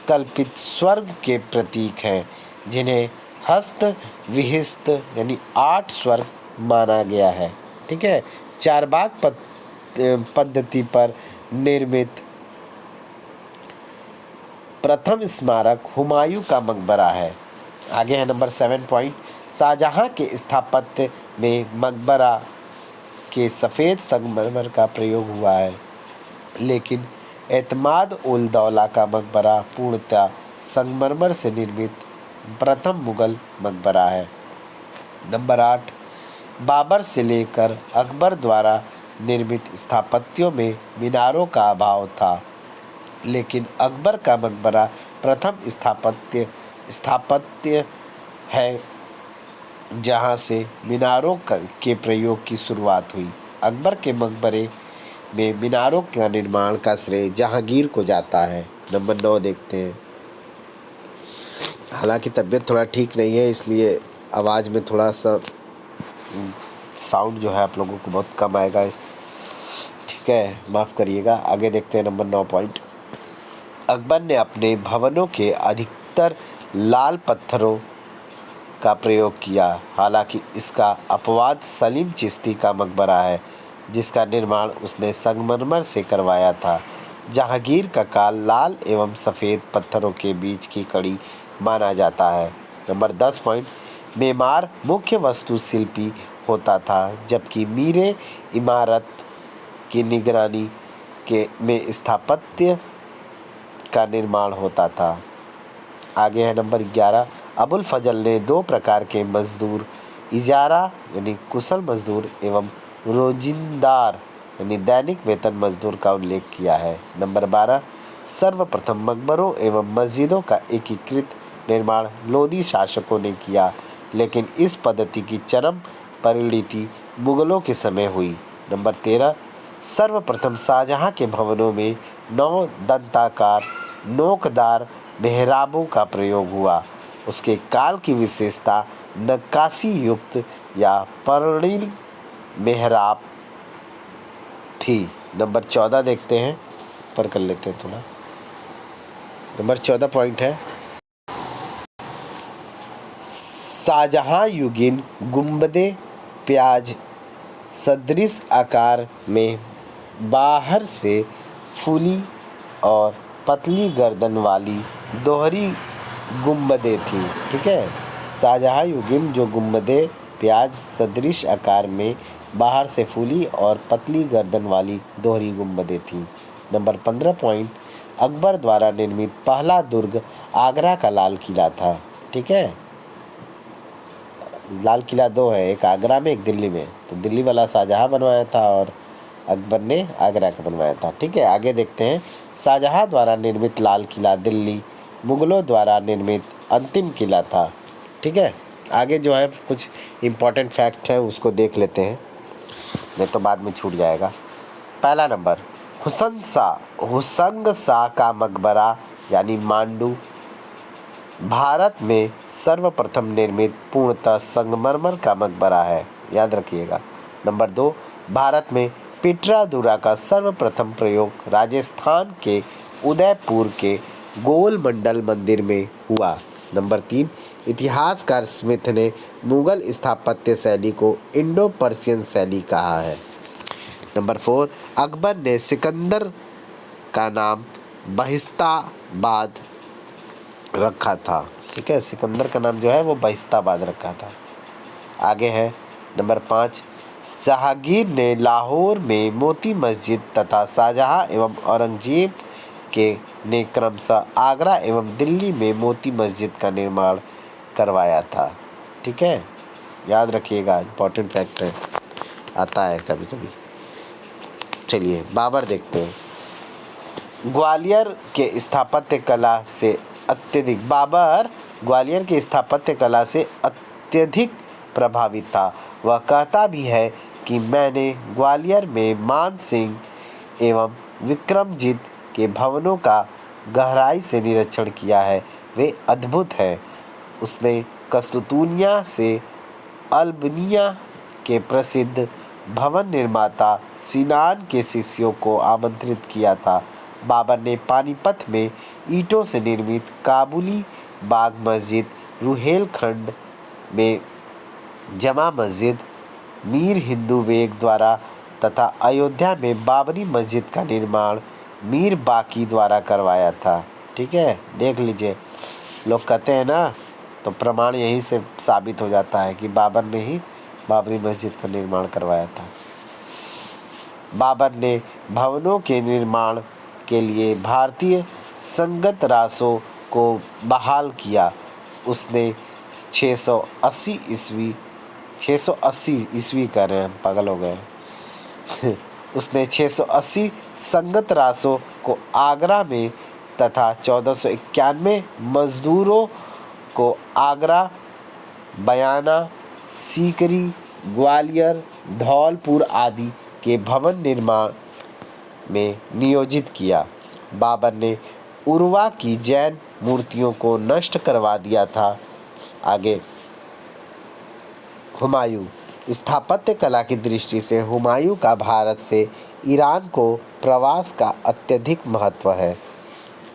कल्पित स्वर्ग के प्रतीक हैं, जिन्हें हस्त विहिस्त यानी 8 स्वर्ग माना गया है। ठीक है, चारबाग पद्धति पर निर्मित प्रथम स्मारक हुमायूं का मकबरा है। आगे है नंबर 7 पॉइंट। शाहजहाँ के स्थापत्य में मकबरा के सफ़ेद संगमरमर का प्रयोग हुआ है, लेकिन एतमाद उल दौला का मकबरा पूर्णतः संगमरमर से निर्मित प्रथम मुगल मकबरा है। नंबर 8, बाबर से लेकर अकबर द्वारा निर्मित स्थापत्यों में मीनारों का अभाव था, लेकिन अकबर का मकबरा प्रथम स्थापत्य है जहां से मीनारों के प्रयोग की शुरुआत हुई। अकबर के मकबरे में मीनारों का निर्माण का श्रेय जहांगीर को जाता है। नंबर 9 देखते हैं। हालांकि तबीयत थोड़ा ठीक नहीं है, इसलिए आवाज़ में थोड़ा सा साउंड जो है आप लोगों को बहुत कम आएगा। ठीक है, माफ़ करिएगा। आगे देखते हैं नंबर 9 पॉइंट। अकबर ने अपने भवनों के अधिकतर लाल पत्थरों का प्रयोग किया। हालांकि इसका अपवाद सलीम चिश्ती का मकबरा है, जिसका निर्माण उसने संगमरमर से करवाया था। जहांगीर का काल लाल एवं सफ़ेद पत्थरों के बीच की कड़ी माना जाता है। Number 10 point. मेमार मुख्य वास्तुशिल्पी होता था, जबकि मीरे इमारत की निगरानी में स्थापत्य का निर्माण होता था। आगे है नंबर 11। अबुल फजल ने 2 प्रकार के मजदूर, इजारा यानी कुशल मजदूर एवं रोजिंदार यानी दैनिक वेतन मजदूर का उल्लेख किया है। नंबर 12। सर्वप्रथम मकबरों एवं मस्जिदों का एकीकृत निर्माण लोधी शासकों ने किया, लेकिन इस पद्धति की चरम परिणति मुगलों के समय हुई। नंबर 13, सर्वप्रथम शाहजहां के भवनों में 9 दंताकार नोकदार मेहराबों का प्रयोग हुआ। उसके काल की विशेषता नक्काशी युक्त या पर्णिल मेहराब थी। नंबर 14 देखते हैं, पर कर लेते हैं थोड़ा। नंबर 14 पॉइंट है, शाहजहां युगीन गुंबदे प्याज सदृश आकार में बाहर से फूली और पतली गर्दन वाली दोहरी गुंबदें थीं। ठीक है, शाहजहां युगीन जो गुंबदें प्याज सदृश आकार में बाहर से फूली और पतली गर्दन वाली दोहरी गुंबदें थीं। नंबर 15 पॉइंट, अकबर द्वारा निर्मित पहला दुर्ग आगरा का लाल किला था। ठीक है, लाल किला 2 है, एक आगरा में एक दिल्ली में। तो दिल्ली वाला शाहजहां बनवाया था और अकबर ने आगरा का बनवाया था। ठीक है, आगे देखते हैं। शाहजहां द्वारा निर्मित लाल किला दिल्ली मुगलों द्वारा निर्मित अंतिम किला था। ठीक है, आगे जो है कुछ इम्पोर्टेंट फैक्ट है उसको देख लेते हैं, नहीं तो बाद में छूट जाएगा। पहला नंबर, हुसंग शाह का मकबरा यानी मांडू भारत में सर्वप्रथम निर्मित पूर्णतः संगमरमर का मकबरा है, याद रखिएगा। नंबर 2, भारत में पिटरादुरा का सर्वप्रथम प्रयोग राजस्थान के उदयपुर के गोल मंडल मंदिर में हुआ। नंबर 3, इतिहासकार स्मिथ ने मुगल स्थापत्य शैली को इंडो पर्शियन शैली कहा है। नंबर 4, अकबर ने सिकंदर का नाम बहिस्ताबाद रखा था। ठीक है, सिकंदर का नाम जो है वो बहिस्ताबाद रखा था। आगे है नंबर 5, जहांगीर ने लाहौर में मोती मस्जिद तथा शाहजहां एवं औरंगजेब के ने क्रमशः आगरा एवं दिल्ली में मोती मस्जिद का निर्माण करवाया था। ठीक है, याद रखिएगा, इम्पोर्टेंट फैक्ट है, आता है कभी कभी। चलिए बाबर देखते हैं। ग्वालियर के स्थापत्य कला से अत्यधिक बाबर ग्वालियर की स्थापत्य कला से अत्यधिक प्रभावित था। वह कहता भी है कि मैंने ग्वालियर में मान सिंह एवं विक्रमजीत के भवनों का गहराई से निरीक्षण किया है, वे अद्भुत हैं। उसने कस्तूनिया से अल्बानिया के प्रसिद्ध भवन निर्माता सिनान के शिष्यों को आमंत्रित किया था। बाबर ने पानीपत में ईंटों से निर्मित काबुली बाग मस्जिद, रुहेलखंड में जमा मस्जिद, मीर हिंदू बेग द्वारा तथा अयोध्या में बाबरी मस्जिद का निर्माण मीर बाकी द्वारा करवाया था। ठीक है, देख लीजिए, लोग कहते हैं ना, तो प्रमाण यहीं से साबित हो जाता है कि बाबर ने ही बाबरी मस्जिद का निर्माण करवाया था। बाबर ने भवनों के निर्माण के लिए भारतीय संगत रासों को बहाल किया। उसने 680 ईस्वी कर रहे हैं, पागल हो गए उसने 680 संगत रासों को आगरा में तथा 1491 मजदूरों को आगरा, बयाना, सीकरी, ग्वालियर, धौलपुर आदि के भवन निर्माण में नियोजित किया। बाबर ने उर्वा की जैन मूर्तियों को नष्ट करवा दिया था। आगे हुमायूं, स्थापत्य कला की दृष्टि से हुमायूं का भारत से ईरान को प्रवास का अत्यधिक महत्व है।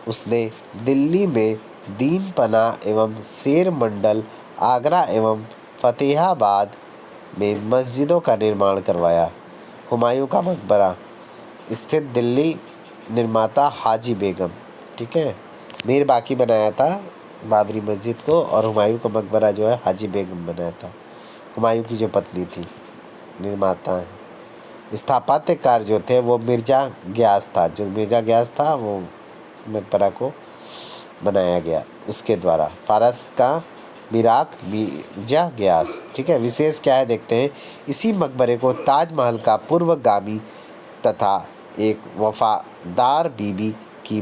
उसने दिल्ली में दीन पनाह एवं शेर मंडल, आगरा एवं फतेहाबाद में मस्जिदों का निर्माण करवाया। हुमायूं का मकबरा स्थित दिल्ली, निर्माता हाजी बेगम। ठीक है, मीर बाकी बनाया था बाबरी मस्जिद को, और हुमायूं का मकबरा जो है हाजी बेगम बनाया था, हुमायूं की जो पत्नी थी, निर्माता है। स्थापत्यकार जो थे वो मिर्ज़ा गियास था, जो मिर्ज़ा गियास था वो मकबरा को बनाया गया उसके द्वारा, फारस का मिराक मिर्ज़ा गियास। ठीक है, विशेष क्या है देखते हैं। इसी मकबरे को ताजमहल का पूर्वगामी तथा एक वफादार बीबी की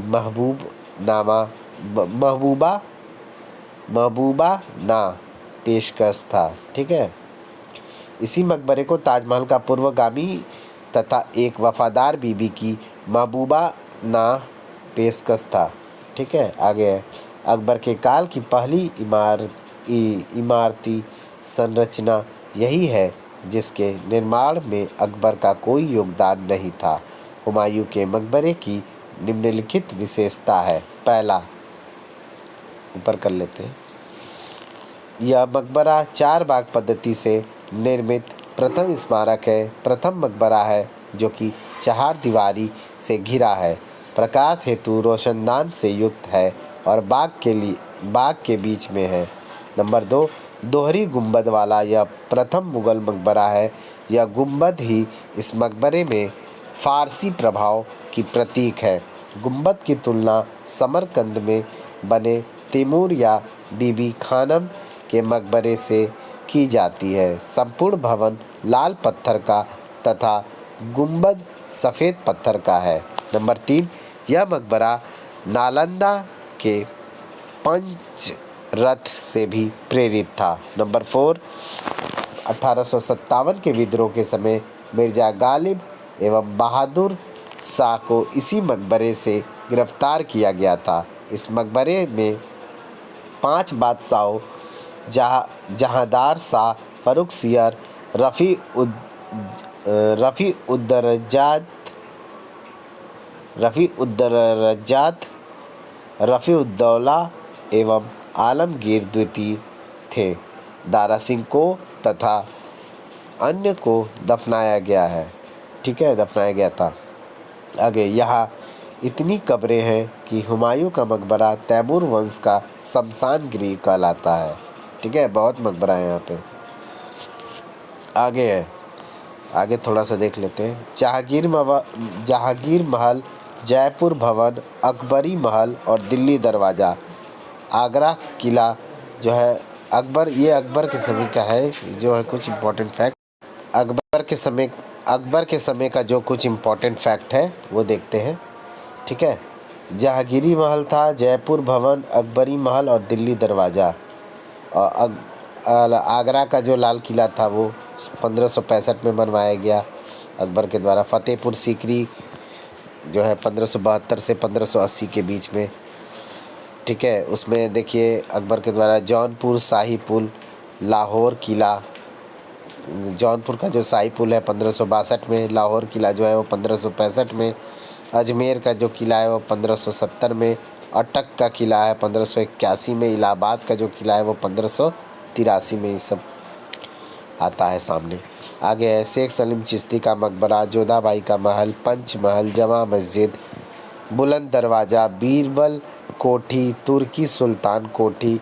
महबूबा महबूबा ना पेशकश था। ठीक है, इसी मकबरे को ताजमहल का पूर्वगामी तथा एक वफादार बीबी की महबूबा ना पेशकश था। ठीक है, आगे है अकबर के काल की पहली इमारती संरचना यही है जिसके निर्माण में अकबर का कोई योगदान नहीं था। हुमायूं के मकबरे की निम्नलिखित विशेषता है। पहला, ऊपर कर लेते हैं, यह मकबरा चार बाग पद्धति से निर्मित प्रथम स्मारक है, प्रथम मकबरा है जो कि चार दीवारी से घिरा है, प्रकाश हेतु रोशनदान से युक्त है और बाग के बीच में है। नंबर 2, दोहरी गुंबद वाला यह प्रथम मुगल मकबरा है। यह गुंबद ही इस मकबरे में फारसी प्रभाव की प्रतीक है। गुंबद की तुलना समरकंद में बने तैमूर या बीबी खानम के मकबरे से की जाती है। संपूर्ण भवन लाल पत्थर का तथा गुंबद सफ़ेद पत्थर का है। नंबर 3, यह मकबरा नालंदा के पंचरथ से भी प्रेरित था। नंबर 4, 1857 के विद्रोह के समय मिर्जा गालिब एवं बहादुर शाह को इसी मकबरे से गिरफ्तार किया गया था। इस मकबरे में 5 बादशाहों जहांदार शाह, फ़र्रुख सियर, रफ़ी-उद-दौला एवं आलमगीर द्वितीय थे। दारा सिंह को तथा अन्य को दफनाया गया है। ठीक है, दफनाया गया था। आगे, यहाँ इतनी कब्रें हैं कि हुमायूं का मकबरा तैमूर वंश का शमशान गृह कहलाता है। ठीक है, बहुत मकबरा है यहाँ पे। आगे है, आगे थोड़ा सा देख लेते हैं। जहांगीर महल, जयपुर भवन, अकबरी महल और दिल्ली दरवाज़ा। आगरा किला जो है ये अकबर के समय का है। जो है कुछ इम्पोर्टेंट फैक्ट अकबर के समय का जो कुछ इम्पोर्टेंट फैक्ट है वो देखते हैं। ठीक है, जहांगीरी महल था, जयपुर भवन, अकबरी महल और दिल्ली दरवाज़ा। और आगरा का जो लाल किला था वो 1565 में बनवाया गया अकबर के द्वारा। फतेहपुर सीकरी जो है 1572 से 1580 के बीच में। ठीक है, उसमें देखिए अकबर के द्वारा जौनपुर शाही पुल, लाहौर किला, जौनपुर का जो शाही पुल है 1562 में, लाहौर किला जो है वो 1565 में, अजमेर का जो किला है वो 1570 में, अटक का किला है 1581 में, इलाहाबाद का जो किला है वो 1583 में। ये सब आता है सामने। आगे है शेख सलीम चिश्ती का मकबरा, जोधाबाई का महल, पंच महल, जमा मस्जिद, बुलंद दरवाज़ा, बीरबल कोठी, तुर्की सुल्तान कोठी,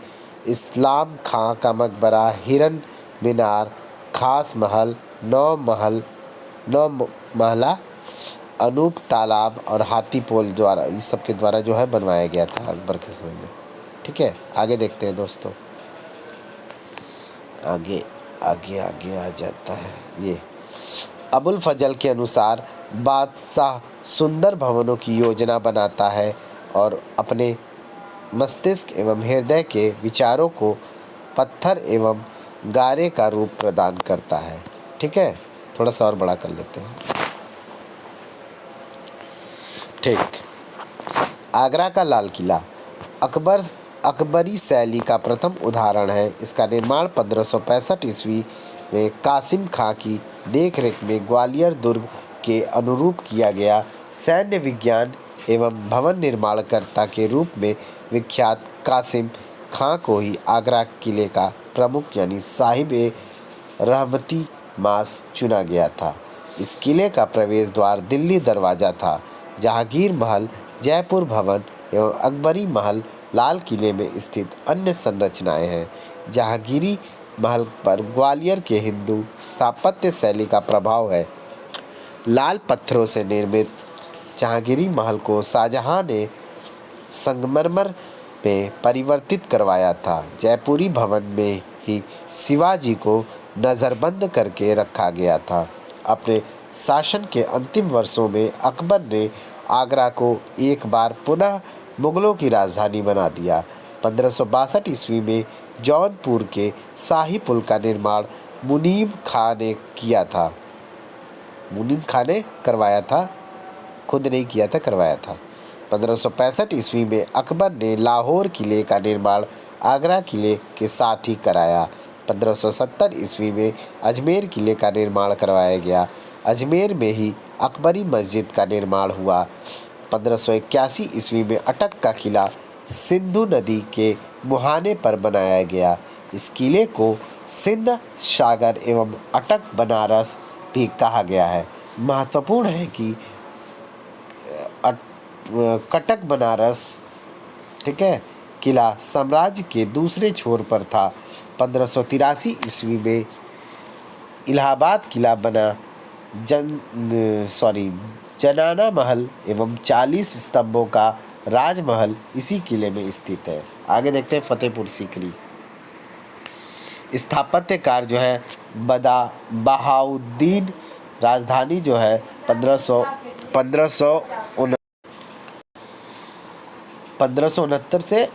इस्लाम खां का मकबरा, हिरन मीनार, खास महल, नौ महला, अनूप तालाब और हाथी पोल द्वारा इस सब के द्वारा जो है बनवाया गया था अकबर के समय में। ठीक है, आगे देखते हैं दोस्तों। आगे आगे आगे आ जाता है ये। अबुल फजल के अनुसार बादशाह सुंदर भवनों की योजना बनाता है और अपने मस्तिष्क एवं हृदय के विचारों को पत्थर एवं गारे का रूप प्रदान करता है। ठीक है, थोड़ा सा और बड़ा कर लेते हैं। ठीक, आगरा का लाल किला अकबरी शैली का प्रथम उदाहरण है। इसका निर्माण 1565 ईस्वी में कासिम खां की देखरेख में ग्वालियर दुर्ग के अनुरूप किया गया। सैन्य विज्ञान एवं भवन निर्माणकर्ता के रूप में विख्यात कासिम खां को ही आगरा किले का प्रमुख यानी साहिब ए रहमती मास चुना गया था। इस किले का प्रवेश द्वार दिल्ली दरवाज़ा था। जहांगीर महल, जयपुर भवन एवं अकबरी महल लाल किले में स्थित अन्य संरचनाएं हैं। जहांगीरी महल पर ग्वालियर के हिंदू स्थापत्य शैली का प्रभाव है। लाल पत्थरों से निर्मित जहांगीरी महल को शाहजहां ने संगमरमर में परिवर्तित करवाया था। जयपुरी भवन में ही शिवाजी को नज़रबंद करके रखा गया था। अपने शासन के अंतिम वर्षों में अकबर ने आगरा को एक बार पुनः मुगलों की राजधानी बना दिया। 1562 ईस्वी में जौनपुर के शाही पुल का निर्माण मुनीम खां ने किया था। मुनीम खां ने करवाया था, खुद नहीं किया था, करवाया था। 1565 ईस्वी में अकबर ने लाहौर किले का निर्माण आगरा किले के साथ ही कराया। 1570 ईस्वी में अजमेर किले का निर्माण करवाया गया। अजमेर में ही अकबरी मस्जिद का निर्माण हुआ। 1581 ईस्वी में अटक का किला सिंधु नदी के मुहाने पर बनाया गया। इस किले को सिंध सागर एवं अटक बनारस भी कहा गया है। महत्वपूर्ण है कि कटक बनारस, ठीक है, किला साम्राज्य के दूसरे छोर पर था। 1583 ईस्वी में इलाहाबाद किला बना। जनाना महल एवं 40 स्तंभों का राजमहल इसी किले में स्थित है। आगे देखते हैं फतेहपुर सीकरी। स्थापत्यकार जो है बहाउद्दीन। राजधानी जो है 1569 से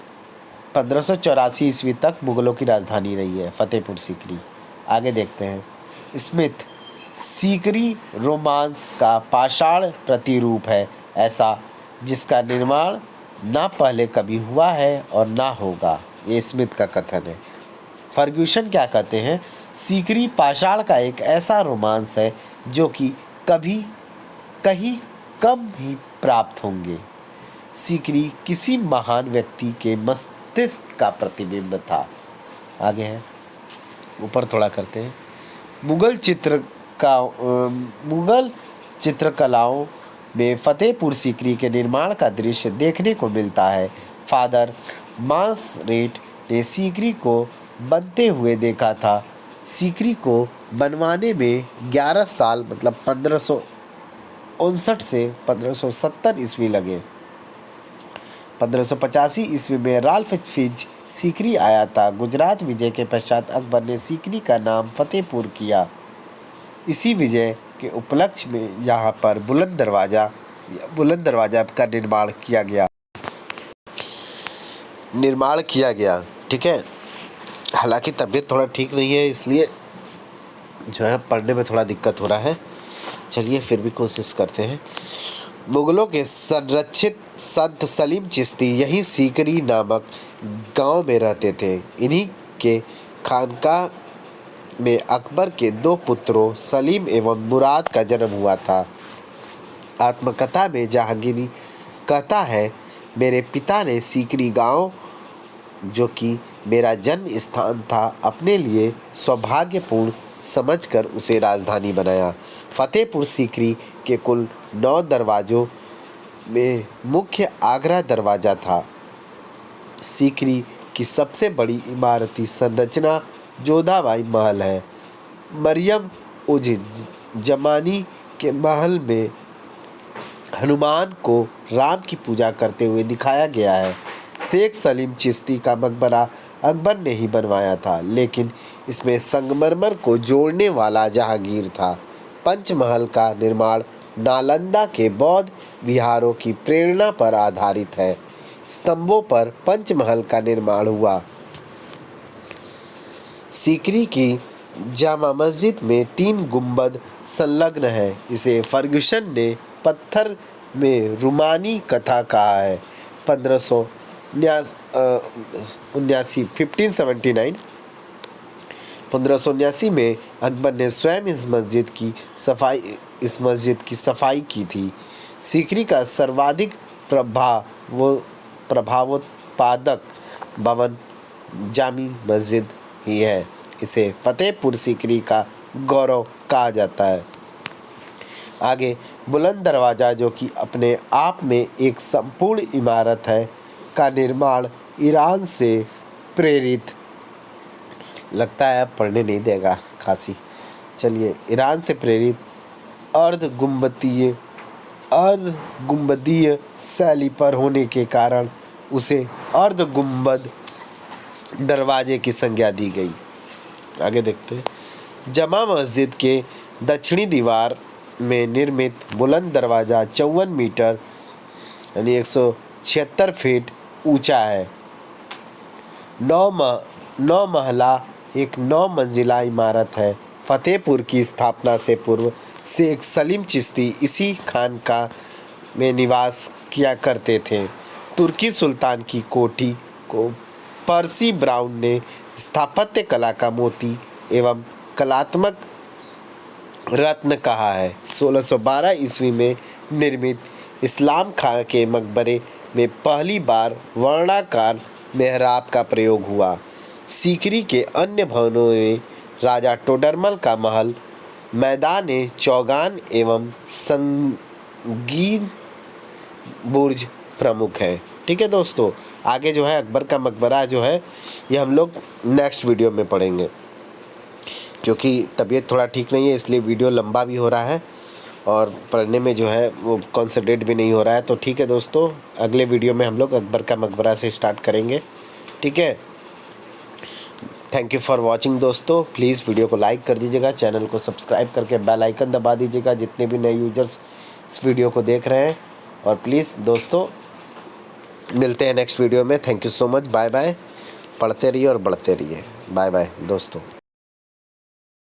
1584 ईस्वी तक मुगलों की राजधानी रही है फतेहपुर सीकरी। आगे देखते हैं स्मिथ। सीकरी रोमांस का पाषाण प्रतिरूप है, ऐसा जिसका निर्माण ना पहले कभी हुआ है और ना होगा। ये स्मिथ का कथन है। फर्ग्यूसन क्या कहते हैं? सीकरी पाषाण का एक ऐसा रोमांस है जो कि कभी कहीं कम ही प्राप्त होंगे। सीकरी किसी महान व्यक्ति के मस्तिष्क का प्रतिबिंब था। आगे है, ऊपर थोड़ा करते हैं। मुगल चित्रकलाओं में फतेहपुर सीकरी के निर्माण का दृश्य देखने को मिलता है। फादर मांसरेट ने सीकरी को बनते हुए देखा था। सीकरी को बनवाने में 11 साल मतलब 1559 से 1570 ईस्वी लगे। 1585 ईस्वी में राल्फ फिंच सीकरी आया था। गुजरात विजय के पश्चात अकबर ने सीकरी का नाम फतेहपुर किया। इसी विजय के उपलक्ष्य में यहाँ पर बुलंद दरवाजा का निर्माण किया गया। ठीक है, हालांकि तबीयत थोड़ा ठीक नहीं है, इसलिए जो है पढ़ने में थोड़ा दिक्कत हो रहा है। चलिए फिर भी कोशिश करते हैं। मुगलों के संरक्षित संत सलीम चिश्ती यहीं सीकरी नामक गांव में रहते थे। इन्हीं के खानकाह में अकबर के 2 पुत्रों सलीम एवं मुराद का जन्म हुआ था। आत्मकथा में जहांगीर कहता है, मेरे पिता ने सीकरी गांव, जो कि मेरा जन्म स्थान था, अपने लिए सौभाग्यपूर्ण समझकर उसे राजधानी बनाया। फतेहपुर सीकरी के कुल 9 दरवाज़ों में मुख्य आगरा दरवाज़ा था। सीकरी की सबसे बड़ी इमारती संरचना जोधाबाई महल है। मरियम उज जमानी के महल में हनुमान को राम की पूजा करते हुए दिखाया गया है। शेख सलीम चिश्ती का मकबरा अकबर ने ही बनवाया था, लेकिन इसमें संगमरमर को जोड़ने वाला जहांगीर था। पंचमहल का निर्माण नालंदा के बौद्ध विहारों की प्रेरणा पर आधारित है। स्तंभों पर पंचमहल का निर्माण हुआ। सीकरी की जामा मस्जिद में 3 गुंबद संलग्न है। इसे फर्ग्यूसन ने पत्थर में रूमानी कथा कहा है। 1579 में अकबर ने स्वयं इस मस्जिद की सफाई की थी। सीकरी का सर्वाधिक प्रभावोत्पादक भवन जामी मस्जिद ही है। इसे फतेहपुर सीकरी का गौरव कहा जाता है। आगे बुलंद दरवाज़ा, जो कि अपने आप में एक संपूर्ण इमारत है, का निर्माण ईरान से प्रेरित, लगता है पढ़ने नहीं देगा खासी। चलिए, ईरान से प्रेरित अर्ध गुंबदीय शैली पर होने के कारण उसे अर्ध गुंबद दरवाजे की संज्ञा दी गई। आगे देखते हैं। जमा मस्जिद के दक्षिणी दीवार में निर्मित बुलंद दरवाज़ा 54 मीटर यानी 176 फीट ऊंचा है। नौ महला एक 9 मंजिला इमारत है। फतेहपुर की स्थापना से पूर्व शेख सलीम चिश्ती इसी खानका में निवास किया करते थे। तुर्की सुल्तान की कोठी को पर्सी ब्राउन ने स्थापत्य कला का मोती एवं कलात्मक रत्न कहा है। 1612 ईस्वी में निर्मित इस्लाम खां के मकबरे में पहली बार वर्णाकार मेहराब का प्रयोग हुआ। सीकरी के अन्य भवनों में राजा टोडरमल का महल, मैदान चौगान एवं संगीन बुर्ज प्रमुख है। ठीक है दोस्तों, आगे जो है अकबर का मकबरा जो है ये हम लोग नेक्स्ट वीडियो में पढ़ेंगे, क्योंकि तबीयत थोड़ा ठीक नहीं है इसलिए वीडियो लंबा भी हो रहा है और पढ़ने में जो है वो कॉन्सेंट्रेट भी नहीं हो रहा है। तो ठीक है दोस्तों, अगले वीडियो में हम लोग अकबर का मकबरा से स्टार्ट करेंगे। ठीक है, थैंक यू फॉर वॉचिंग दोस्तों। प्लीज़ वीडियो को लाइक कर दीजिएगा, चैनल को सब्सक्राइब करके बेल आइकन दबा दीजिएगा जितने भी नए यूजर्स इस वीडियो को देख रहे हैं। और प्लीज़ दोस्तों मिलते हैं नेक्स्ट वीडियो में। Thank you so much, bye bye. पढ़ते रहिए और बढ़ते रहिए। बाय बाय दोस्तों।